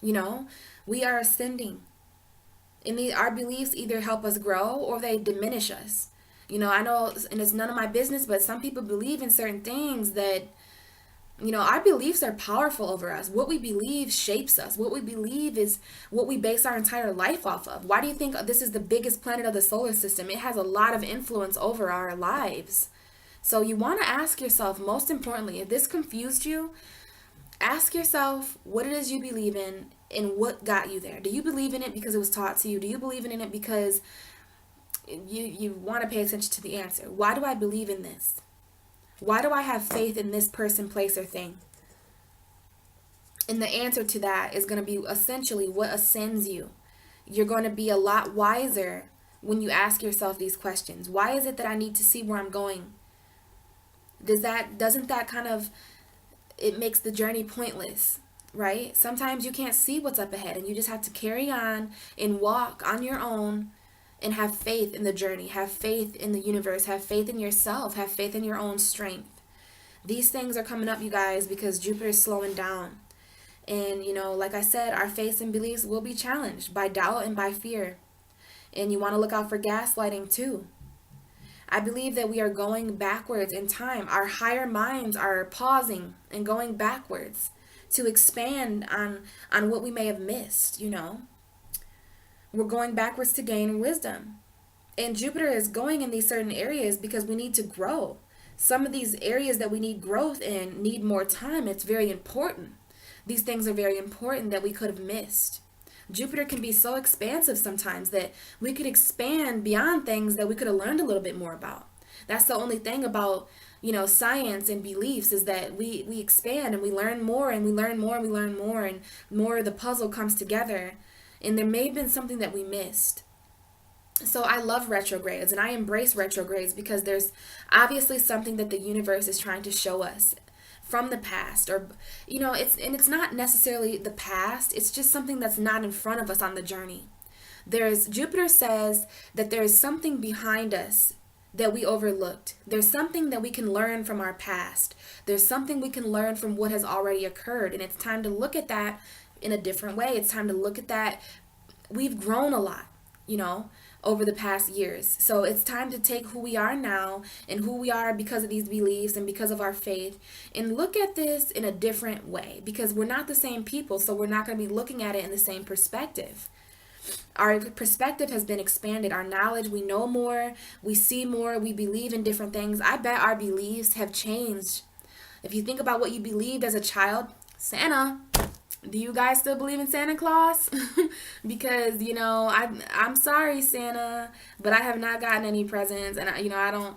A: We are ascending, and our beliefs either help us grow or they diminish us. I know, and it's none of my business, but some people believe in certain things that, our beliefs are powerful over us. What we believe shapes us. What we believe is what we base our entire life off of. Why do you think this is the biggest planet of the solar system? It has a lot of influence over our lives. So you want to ask yourself, most importantly, if this confused you, ask yourself what it is you believe in and what got you there. Do you believe in it because it was taught to you? Do you believe in it because you want to pay attention to the answer? Why do I believe in this? Why do I have faith in this person, place, or thing? And the answer to that is going to be essentially what ascends you. You're going to be a lot wiser when you ask yourself these questions. Why is it that I need to see where I'm going? Doesn't that kind of, it makes the journey pointless, right? Sometimes you can't see what's up ahead and you just have to carry on and walk on your own and have faith in the journey, have faith in the universe, have faith in yourself, have faith in your own strength. These things are coming up, you guys, because Jupiter is slowing down. And, like I said, our faith and beliefs will be challenged by doubt and by fear. And you want to look out for gaslighting too. I believe that we are going backwards in time. Our higher minds are pausing and going backwards to expand on what we may have missed, We're going backwards to gain wisdom. And Jupiter is going in these certain areas because we need to grow. Some of these areas that we need growth in need more time. It's very important. These things are very important that we could have missed. Jupiter can be so expansive sometimes that we could expand beyond things that we could have learned a little bit more about. That's the only thing about, science and beliefs, is that we expand and we learn more and we learn more and we learn more, and more of the puzzle comes together. And there may have been something that we missed. So I love retrogrades and I embrace retrogrades because there's obviously something that the universe is trying to show us from the past, or it's not necessarily the past, it's just something that's not in front of us on the journey. There's Jupiter says that there is something behind us that we overlooked. There's something that we can learn from our past. There's something we can learn from what has already occurred, and it's time to look at that in a different way. It's time to look at that. We've grown a lot, over the past years. So it's time to take who we are now and who we are because of these beliefs and because of our faith, and look at this in a different way, because we're not the same people, so we're not going to be looking at it in the same perspective. Our perspective has been expanded. Our knowledge, we know more, we see more, we believe in different things. I bet our beliefs have changed. If you think about what you believed as a child, Santa, do you guys still believe in Santa Claus? Because, I'm sorry, Santa, but I have not gotten any presents, and I don't,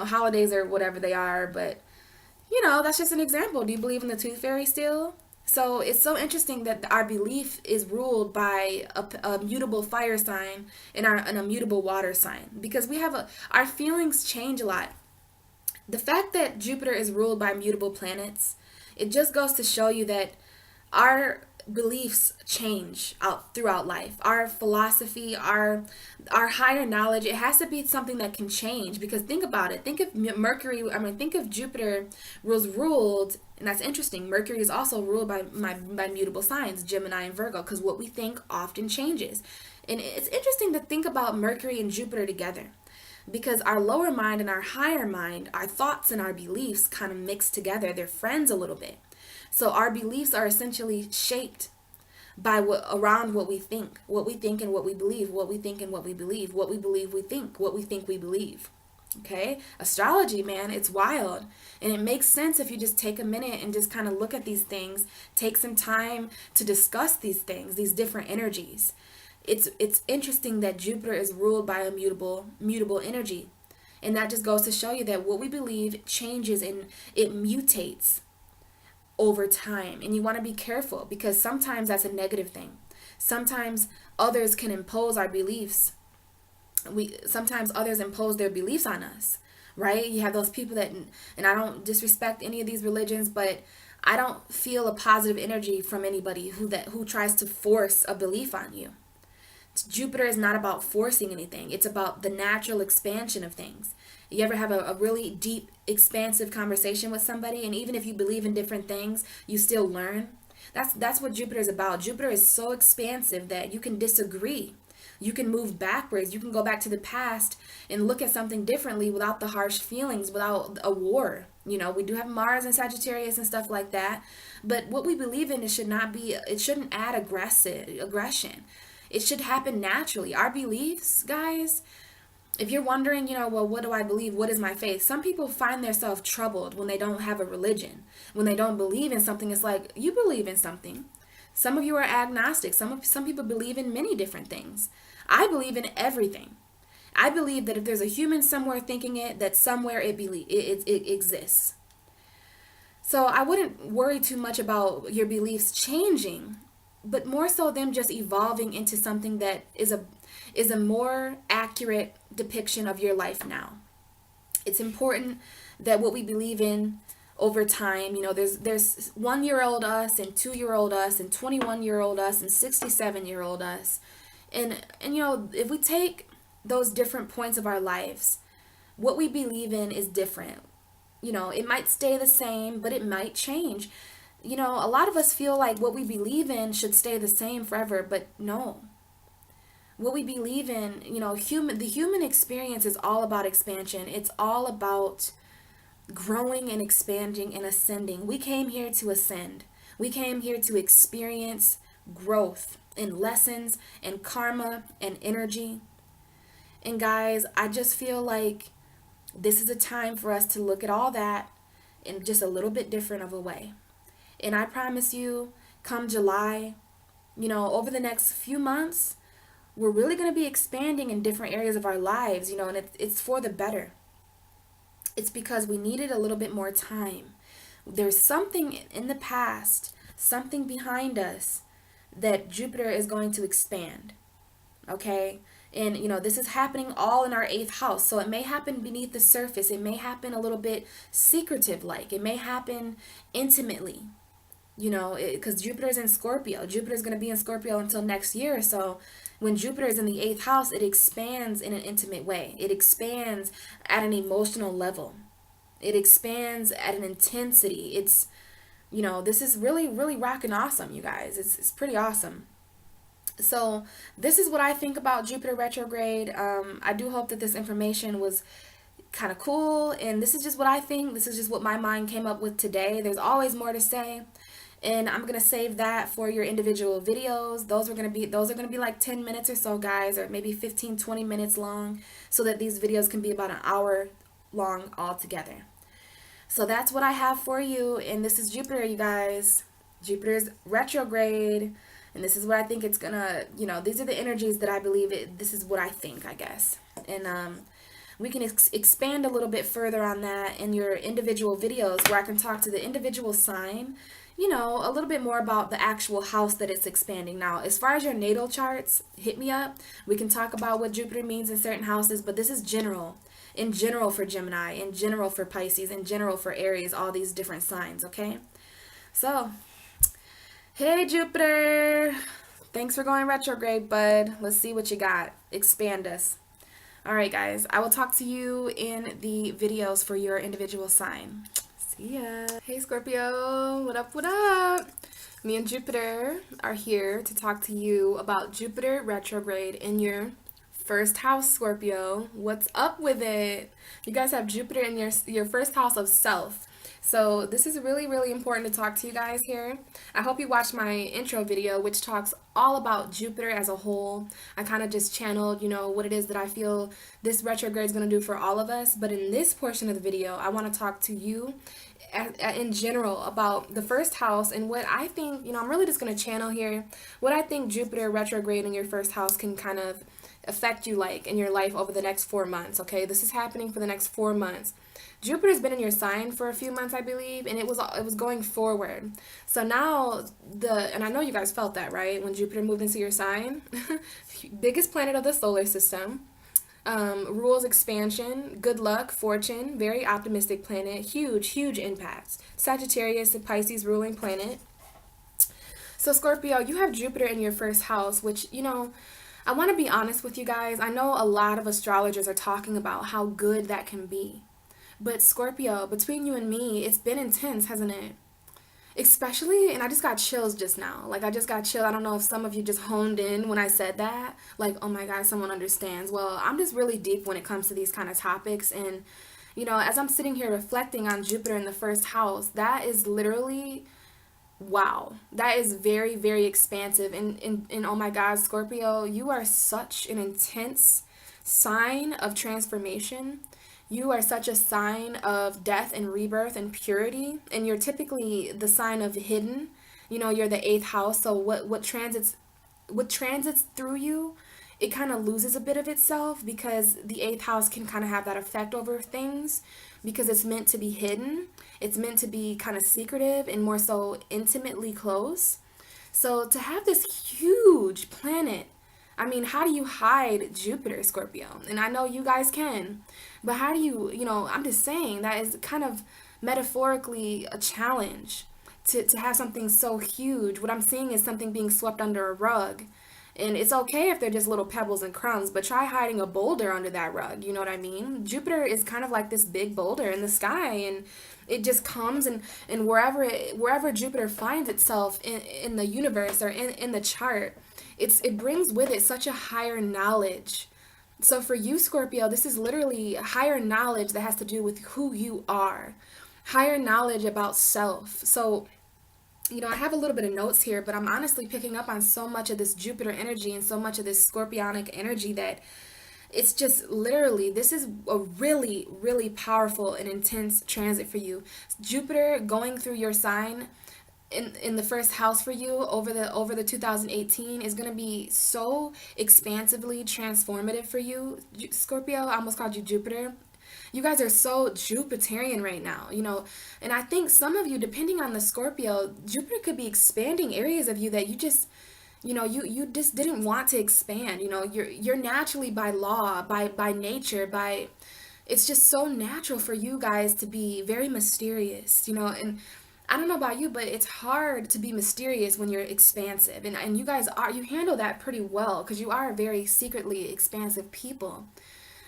A: holidays or whatever they are, but, that's just an example. Do you believe in the Tooth Fairy still? So it's so interesting that our belief is ruled by a mutable fire sign and a mutable water sign, because our feelings change a lot. The fact that Jupiter is ruled by mutable planets, it just goes to show you that our beliefs change out throughout life. Our philosophy, our higher knowledge, it has to be something that can change. Because think about it. Think of think of Jupiter was ruled, and that's interesting. Mercury is also ruled by mutable signs, Gemini and Virgo, because what we think often changes. And it's interesting to think about Mercury and Jupiter together, because our lower mind and our higher mind, our thoughts and our beliefs kind of mix together. They're friends a little bit. So our beliefs are essentially shaped by around what we think and what we believe, what we think and what we believe, what we believe we think, what we think we believe. Okay? Astrology, man, it's wild. And it makes sense if you just take a minute and just kind of look at these things, take some time to discuss these things, these different energies. It's interesting that Jupiter is ruled by a mutable energy. And that just goes to show you that what we believe changes and it mutates over time. And you want to be careful, because sometimes that's a negative thing. Sometimes others can impose our beliefs. Sometimes others impose their beliefs on us, right? You have those people that, and I don't disrespect any of these religions, but I don't feel a positive energy from anybody who tries to force a belief on you. Jupiter is not about forcing anything. It's about the natural expansion of things. You ever have a really deep, expansive conversation with somebody, and even if you believe in different things, you still learn? That's what Jupiter is about. Jupiter is so expansive that you can disagree. You can move backwards. You can go back to the past and look at something differently without the harsh feelings, without a war. We do have Mars and Sagittarius and stuff like that. But what we believe in, it shouldn't add aggression. It should happen naturally. Our beliefs, guys, if you're wondering, well, what do I believe? What is my faith? Some people find themselves troubled when they don't have a religion. When they don't believe in something, it's like, you believe in something. Some of you are agnostic. Some people believe in many different things. I believe in everything. I believe that if there's a human somewhere thinking it, that somewhere it exists. So I wouldn't worry too much about your beliefs changing, but more so them just evolving into something that is a more accurate depiction of your life now. It's important that what we believe in over time, there's 1-year-old us and 2-year-old us and 21-year-old us and 67-year-old us. And if we take those different points of our lives, what we believe in is different. It might stay the same, but it might change. A lot of us feel like what we believe in should stay the same forever, but no. What we believe in, the human experience is all about expansion. It's all about growing and expanding and ascending. We came here to ascend. We came here to experience growth and lessons and karma and energy. And guys, I just feel like this is a time for us to look at all that in just a little bit different of a way. And I promise you, come July, over the next few months, we're really going to be expanding in different areas of our lives, and it's for the better. It's because we needed a little bit more time. There's something in the past, something behind us that Jupiter is going to expand. Okay? And, this is happening all in our eighth house. So it may happen beneath the surface. It may happen a little bit secretive like. It may happen intimately, because Jupiter's in Scorpio. Jupiter's going to be in Scorpio until next year. So when Jupiter is in the eighth house, it expands in an intimate way. It expands at an emotional level. It expands at an intensity. This is really, really rocking awesome, you guys. It's pretty awesome. So this is what I think about Jupiter retrograde. I do hope that this information was kind of cool, and this is just what I think. This is just what my mind came up with today. There's always more to say, and I'm gonna save that for your individual videos. Those are gonna be like 10 minutes or so, guys, or maybe 15-20 minutes long, so that these videos can be about an hour long altogether. So that's what I have for you, and this is Jupiter, you guys. Jupiter's retrograde, and this is what I think it's gonna, these are the energies that I believe it, this is what I think, I guess. And we can expand a little bit further on that in your individual videos, where I can talk to the individual sign, a little bit more about the actual house that it's expanding. Now, as far as your natal charts, hit me up. We can talk about what Jupiter means in certain houses, but this is general. In general for Gemini, in general for Pisces, in general for Aries, all these different signs, okay? So, hey Jupiter, thanks for going retrograde, bud. Let's see what you got. Expand us. All right, guys, I will talk to you in the videos for your individual sign. See ya. Hey Scorpio, what up, what up? Me and Jupiter are here to talk to you about Jupiter retrograde in your first house, Scorpio. What's up with it? You guys have Jupiter in your first house of self. So this is really, really important to talk to you guys here. I hope you watched my intro video, which talks all about Jupiter as a whole. I kind of just channeled, what it is that I feel this retrograde is going to do for all of us. But in this portion of the video, I want to talk to you in general about the first house and what I think, I'm really just going to channel here what I think Jupiter retrograde in your first house can kind of affect you like in your life over the next 4 months. Okay, this is happening for the next 4 months. Jupiter's been in your sign for a few months, I believe, and it was going forward. So now and I know you guys felt that, right? When Jupiter moved into your sign, biggest planet of the solar system, rules expansion, good luck, fortune, very optimistic planet, huge impacts. Sagittarius, the Pisces ruling planet. So Scorpio, you have Jupiter in your first house, which, I want to be honest with you guys. I know a lot of astrologers are talking about how good that can be. But Scorpio, between you and me, it's been intense, hasn't it? Especially, and I just got chills just now. Like, I just got chills. I don't know if some of you just honed in when I said that. Like, oh my God, someone understands. Well, I'm just really deep when it comes to these kind of topics. And, as I'm sitting here reflecting on Jupiter in the first house, that is literally... wow, that is very, very expansive. And oh my God, Scorpio, you are such an intense sign of transformation. You are such a sign of death and rebirth and purity. And you're typically the sign of hidden. You're the eighth house. So what transits through you, it kind of loses a bit of itself, because the eighth house can kind of have that effect over things, because it's meant to be hidden. It's meant to be kind of secretive and more so intimately close. So to have this huge planet, I mean, how do you hide Jupiter, Scorpio? And I know you guys can, but how do you, I'm just saying that is kind of metaphorically a challenge to have something so huge. What I'm seeing is something being swept under a rug. And it's okay if they're just little pebbles and crumbs, but try hiding a boulder under that rug. You know what I mean? Jupiter is kind of like this big boulder in the sky, and it just comes and wherever Jupiter finds itself in the universe or in the chart, it brings with it such a higher knowledge. So for you, Scorpio, this is literally higher knowledge that has to do with who you are, higher knowledge about self. So I have a little bit of notes here, but I'm honestly picking up on so much of this Jupiter energy and so much of this Scorpionic energy that it's just literally, this is a really, really powerful and intense transit for you. Jupiter going through your sign in the first house for you over the 2018 is going to be so expansively transformative for you, Scorpio. I almost called you Jupiter. You guys are so Jupiterian right now, and I think some of you, depending on the Scorpio, Jupiter could be expanding areas of you that you just didn't want to expand. You're naturally, by law, by nature, by it's just so natural for you guys to be very mysterious, and I don't know about you, but it's hard to be mysterious when you're expansive. And you handle that pretty well because you are very secretly expansive people.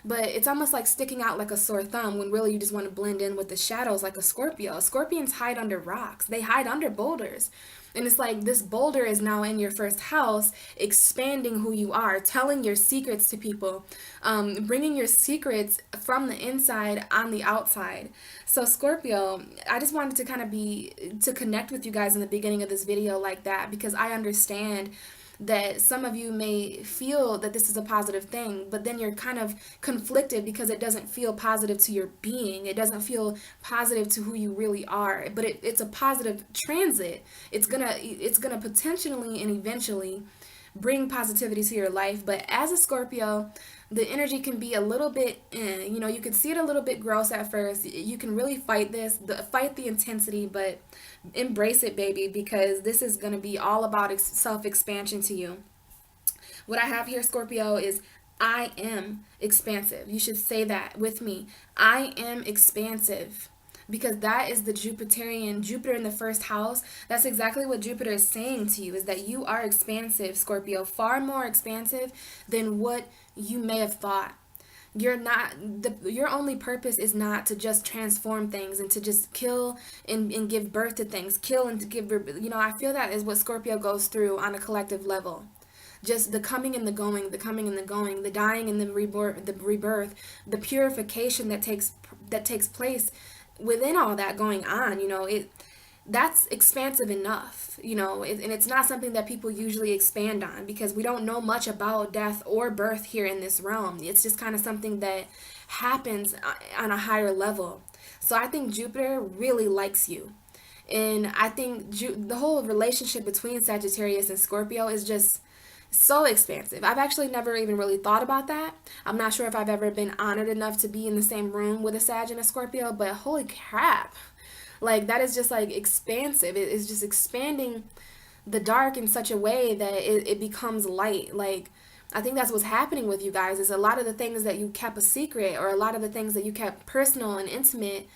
A: But it's almost like sticking out like a sore thumb when really you just want to blend in with the shadows like a Scorpio. Scorpions hide under rocks, they hide under boulders. And it's like this boulder is now in your first house, expanding who you are, telling your secrets to people, bringing your secrets from the inside on the outside. So, Scorpio, I just wanted to to connect with you guys in the beginning of this video like that because I understand that some of you may feel that this is a positive thing, but then you're kind of conflicted because it doesn't feel positive to your being. It doesn't feel positive to who you really are. But it's a positive transit. It's gonna potentially and eventually bring positivity to your life. But as a Scorpio, the energy can be a little bit, you can see it a little bit gross at first. You can really fight fight the intensity, but embrace it, baby, because this is going to be all about self-expansion to you. What I have here, Scorpio, is I am expansive. You should say that with me. I am expansive. Because that is the Jupiterian, Jupiter in the first house. That's exactly what Jupiter is saying to you, is that you are expansive, Scorpio, far more expansive than what you may have thought. Your only purpose is not to just transform things and to just kill and give birth to things, kill and to give, I feel that is what Scorpio goes through on a collective level. Just the coming and the going, the coming and the going, the dying and the rebirth, the purification that takes place within all that going on. That's expansive enough, and it's not something that people usually expand on because we don't know much about death or birth here in this realm. It's just kind of something that happens on a higher level. So I think Jupiter really likes you. And I think the whole relationship between Sagittarius and Scorpio is just so expansive. I've actually never even really thought about that. I'm not sure if I've ever been honored enough to be in the same room with a Sag and a Scorpio, but holy crap. Like, that is just like expansive. It is just expanding the dark in such a way that it becomes light. Like, I think that's what's happening with you guys, is a lot of the things that you kept a secret, or a lot of the things that you kept personal and intimate,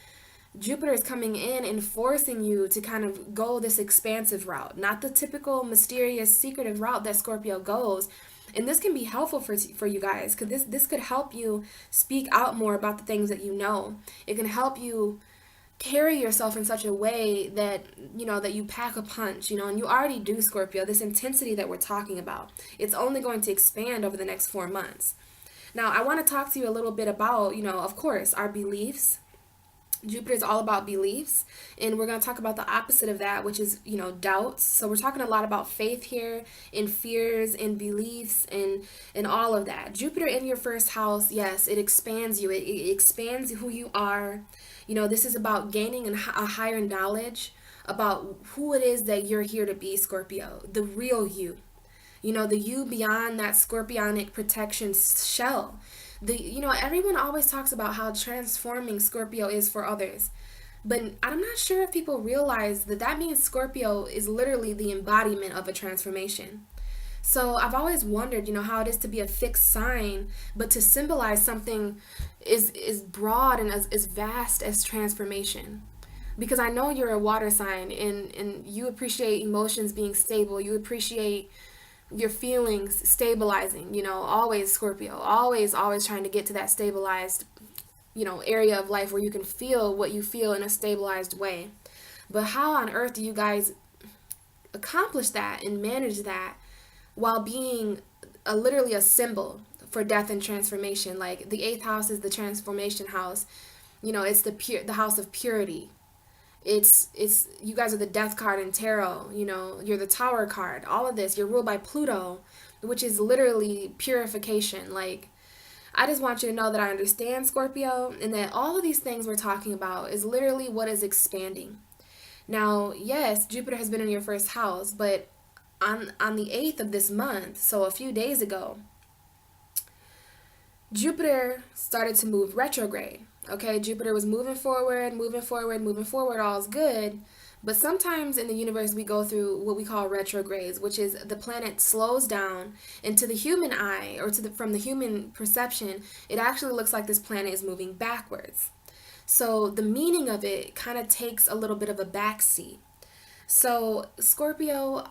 A: Jupiter is coming in and forcing you to kind of go this expansive route, not the typical mysterious, secretive route that Scorpio goes. And this can be helpful for you guys, because this could help you speak out more about the things that you know. It can help you carry yourself in such a way that that you pack a punch, and you already do, Scorpio. This intensity that we're talking about, it's only going to expand over the next 4 months. Now, I want to talk to you a little bit about, of course, our beliefs. Jupiter is all about beliefs, and we're going to talk about the opposite of that, which is, doubts. So we're talking a lot about faith here, and fears, and beliefs, and all of that. Jupiter in your first house, yes, it expands you. It expands who you are. This is about gaining a higher knowledge about who it is that you're here to be, Scorpio. The real you. The you beyond that scorpionic protection shell. Everyone always talks about how transforming Scorpio is for others. But I'm not sure if people realize that means Scorpio is literally the embodiment of a transformation. So I've always wondered, how it is to be a fixed sign, but to symbolize something is broad and as vast as transformation. Because I know you're a water sign, and you appreciate emotions being stable. You appreciate your feelings stabilizing, always, Scorpio, always trying to get to that stabilized, area of life where you can feel what you feel in a stabilized way. But how on earth do you guys accomplish that and manage that while being literally a symbol for death and transformation? Like, the 8th house is the transformation house. It's the house of purity. It's you guys are the death card in tarot. You're the Tower card. All of this, you're ruled by Pluto, which is literally purification. Like, I just want you to know that I understand, Scorpio, and that all of these things we're talking about is literally what is expanding. Now, yes, Jupiter has been in your first house, but on the 8th of this month, so a few days ago, Jupiter started to move retrograde. Okay, Jupiter was moving forward, all's good. But sometimes in the universe, we go through what we call retrogrades, which is the planet slows down, and to the human eye, or from the human perception, it actually looks like this planet is moving backwards. So the meaning of it kind of takes a little bit of a backseat. So, Scorpio,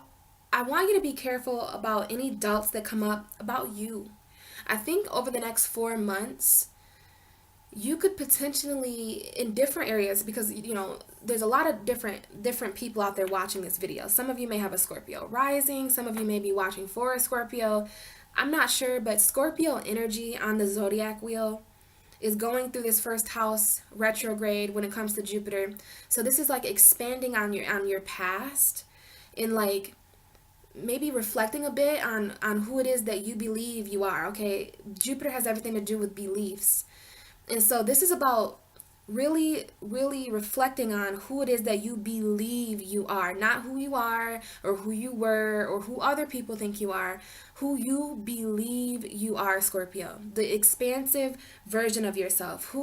A: I want you to be careful about any doubts that come up about you. I think over the next 4 months, you could potentially in different areas, because there's a lot of different people out there watching this video. Some of you may have a Scorpio rising, some of you may be watching for a Scorpio. I'm not sure, but Scorpio energy on the zodiac wheel is going through this first house retrograde when it comes to Jupiter. So this is like expanding on your past, and like maybe reflecting a bit on who it is that you believe you are. Okay, Jupiter has everything to do with beliefs. And so this is about really, really reflecting on who it is that you believe you are, not who you are or who you were or who other people think you are, who you believe you are, Scorpio. The expansive version of yourself,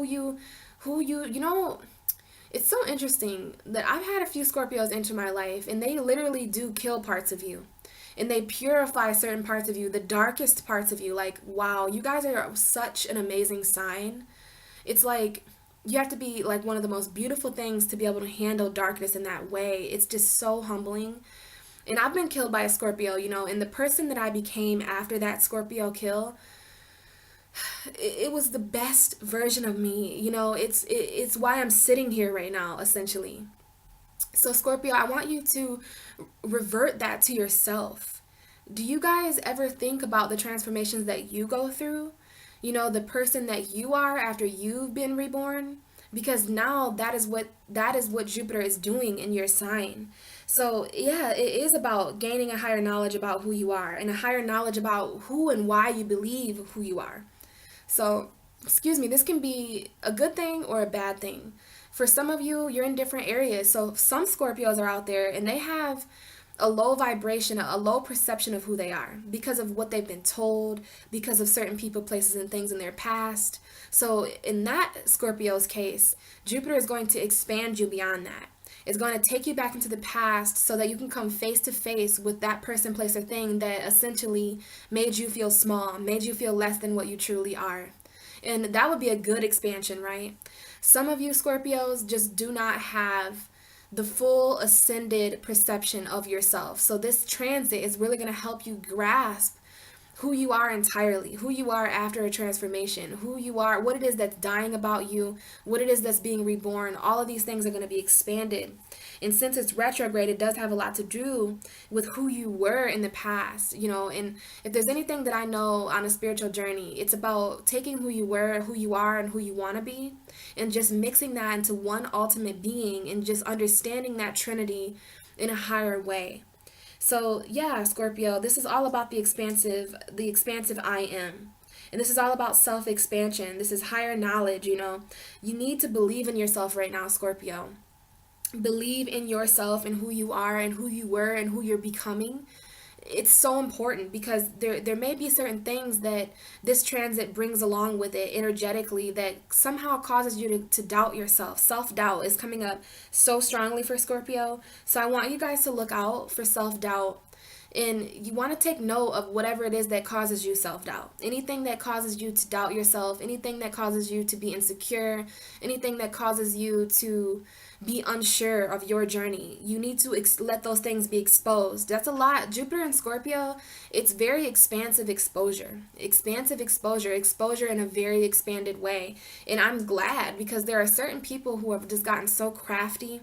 A: it's so interesting that I've had a few Scorpios enter my life, and they literally do kill parts of you. And they purify certain parts of you, the darkest parts of you. Like, wow, you guys are such an amazing sign. It's like you have to be like one of the most beautiful things to be able to handle darkness in that way. It's just so humbling. And I've been killed by a Scorpio, and the person that I became after that Scorpio kill, it was the best version of me. It's why I'm sitting here right now, essentially. So Scorpio, I want you to revert that to yourself. Do you guys ever think about the transformations that you go through? The person that you are after you've been reborn, because now that is what Jupiter is doing in your sign. So yeah, it is about gaining a higher knowledge about who you are, and a higher knowledge about who and why you believe who you are. So, excuse me, this can be a good thing or a bad thing. For some of you, you're in different areas. So some Scorpios are out there and they have a low vibration, a low perception of who they are because of what they've been told, because of certain people, places, and things in their past. So in that Scorpio's case, Jupiter is going to expand you beyond that. It's going to take you back into the past so that you can come face to face with that person, place, or thing that essentially made you feel small, made you feel less than what you truly are. And that would be a good expansion, right? Some of you Scorpios just do not have the full ascended perception of yourself. So this transit is really going to help you grasp who you are entirely, who you are after a transformation, who you are, what it is that's dying about you, what it is that's being reborn. All of these things are going to be expanded. And since it's retrograde, it does have a lot to do with who you were in the past, and if there's anything that I know on a spiritual journey, it's about taking who you were, who you are, and who you want to be, and just mixing that into one ultimate being, and just understanding that Trinity in a higher way. So yeah, Scorpio, this is all about the expansive I am. And this is all about self-expansion. This is higher knowledge, You need to believe in yourself right now, Scorpio. Believe in yourself and who you are and who you were and who you're becoming. It's so important because there may be certain things that this transit brings along with it energetically that somehow causes you to doubt yourself. Self-doubt is coming up so strongly for Scorpio. So I want you guys to look out for self-doubt. And you want to take note of whatever it is that causes you self-doubt. Anything that causes you to doubt yourself, anything that causes you to be insecure, anything that causes you to be unsure of your journey. You need to let those things be exposed. That's a lot. Jupiter and Scorpio, it's very expansive exposure. Expansive exposure. Exposure in a very expanded way. And I'm glad because there are certain people who have just gotten so crafty.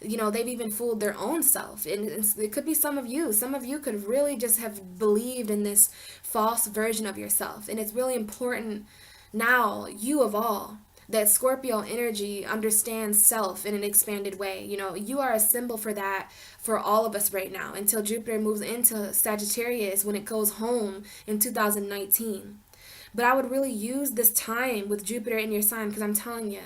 A: They've even fooled their own self. And it could be some of you. Some of you could really just have believed in this false version of yourself. And it's really important now, you of all, that Scorpio energy understands self in an expanded way. You are a symbol for that for all of us right now until Jupiter moves into Sagittarius when it goes home in 2019. But I would really use this time with Jupiter in your sign because I'm telling you,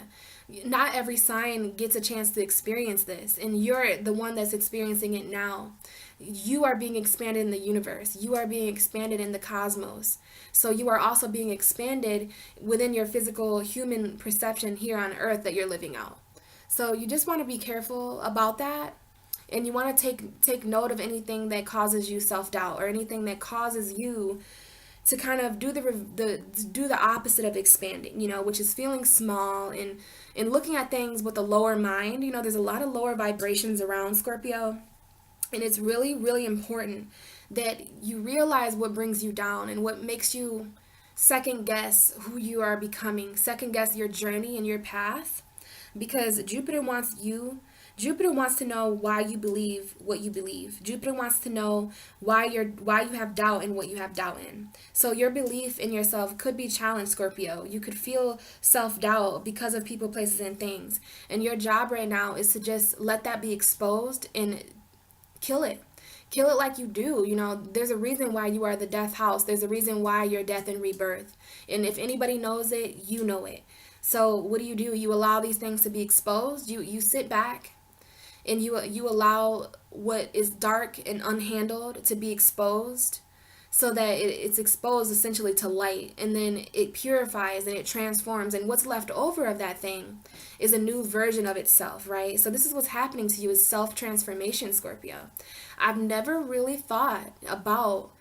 A: not every sign gets a chance to experience this, and you're the one that's experiencing it now. You are being expanded in the universe. You are being expanded in the cosmos. So you are also being expanded within your physical human perception here on earth that you're living out. So you just want to be careful about that. And you want to take note of anything that causes you self-doubt, or anything that causes you to kind of do the opposite of expanding, which is feeling small and looking at things with a lower mind. There's a lot of lower vibrations around Scorpio, and it's really, really important that you realize what brings you down and what makes you second guess who you are becoming, second guess your journey and your path, because Jupiter wants to know why you believe what you believe. Jupiter wants to know why you have doubt in what you have doubt in. So your belief in yourself could be challenged, Scorpio. You could feel self-doubt because of people, places, and things. And your job right now is to just let that be exposed and kill it. Kill it like you do. There's a reason why you are the death house. There's a reason why you're death and rebirth. And if anybody knows it, you know it. So what do? You allow these things to be exposed. You sit back and you allow what is dark and unhandled to be exposed, so that it's exposed essentially to light, and then it purifies and it transforms, and what's left over of that thing is a new version of itself, right? So this is what's happening to you, is self-transformation, Scorpio. I've never really thought about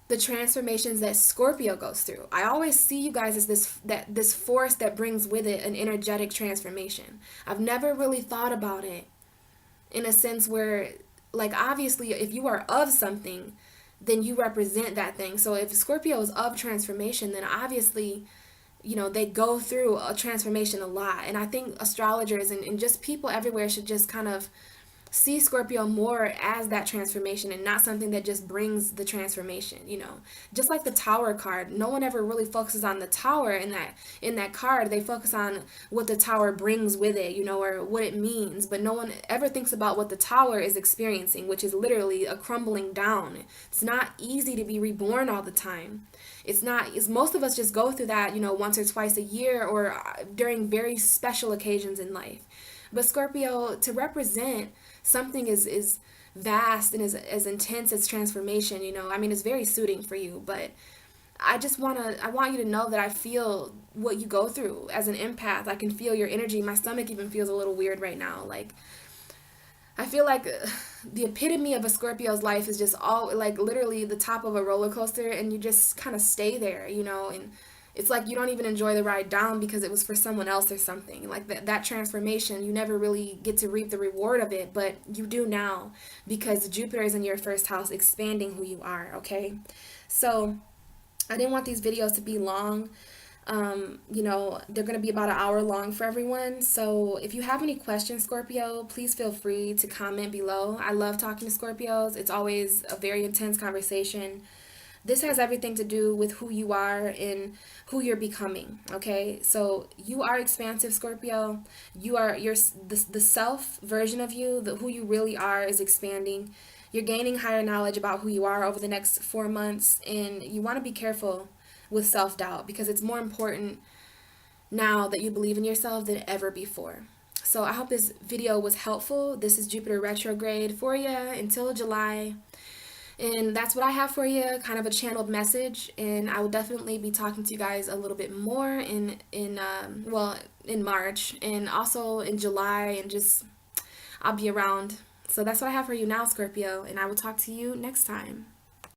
A: the transformations that Scorpio goes through. I always see you guys as this force that brings with it an energetic transformation. I've never really thought about it in a sense where, like, obviously if you are of something, then you represent that thing. So if Scorpio is of transformation, then obviously, they go through a transformation a lot. And I think astrologers and just people everywhere should just kind of see Scorpio more as that transformation, and not something that just brings the transformation. Just like the Tower card, no one ever really focuses on the Tower in that card. They focus on what the Tower brings with it, or what it means, but no one ever thinks about what the Tower is experiencing, which is literally a crumbling down. It's not easy to be reborn all the time. It's most of us just go through that, once or twice a year, or during very special occasions in life. But Scorpio, to represent something is vast and as intense as transformation, it's very suiting for you. But I want you to know that I feel what you go through as an empath. I can feel your energy. My stomach even feels a little weird right now. Like, I feel like the epitome of a Scorpio's life is just all, like, literally the top of a roller coaster, and you just kind of stay there, and it's like you don't even enjoy the ride down because it was for someone else or something. Like that transformation, you never really get to reap the reward of it, but you do now, because Jupiter is in your first house, expanding who you are, okay? So I didn't want these videos to be long. They're going to be about an hour long for everyone. So if you have any questions, Scorpio, please feel free to comment below. I love talking to Scorpios. It's always a very intense conversation. This has everything to do with who you are and who you're becoming, okay? So you are expansive, Scorpio. The self version of you, who you really are, is expanding. You're gaining higher knowledge about who you are over the next 4 months, and you want to be careful with self-doubt, because it's more important now that you believe in yourself than ever before. So I hope this video was helpful. This is Jupiter retrograde for you until July. And that's what I have for you, kind of a channeled message. And I will definitely be talking to you guys a little bit more in March, and also in July, and just I'll be around. So that's what I have for you now, Scorpio, and I will talk to you next time.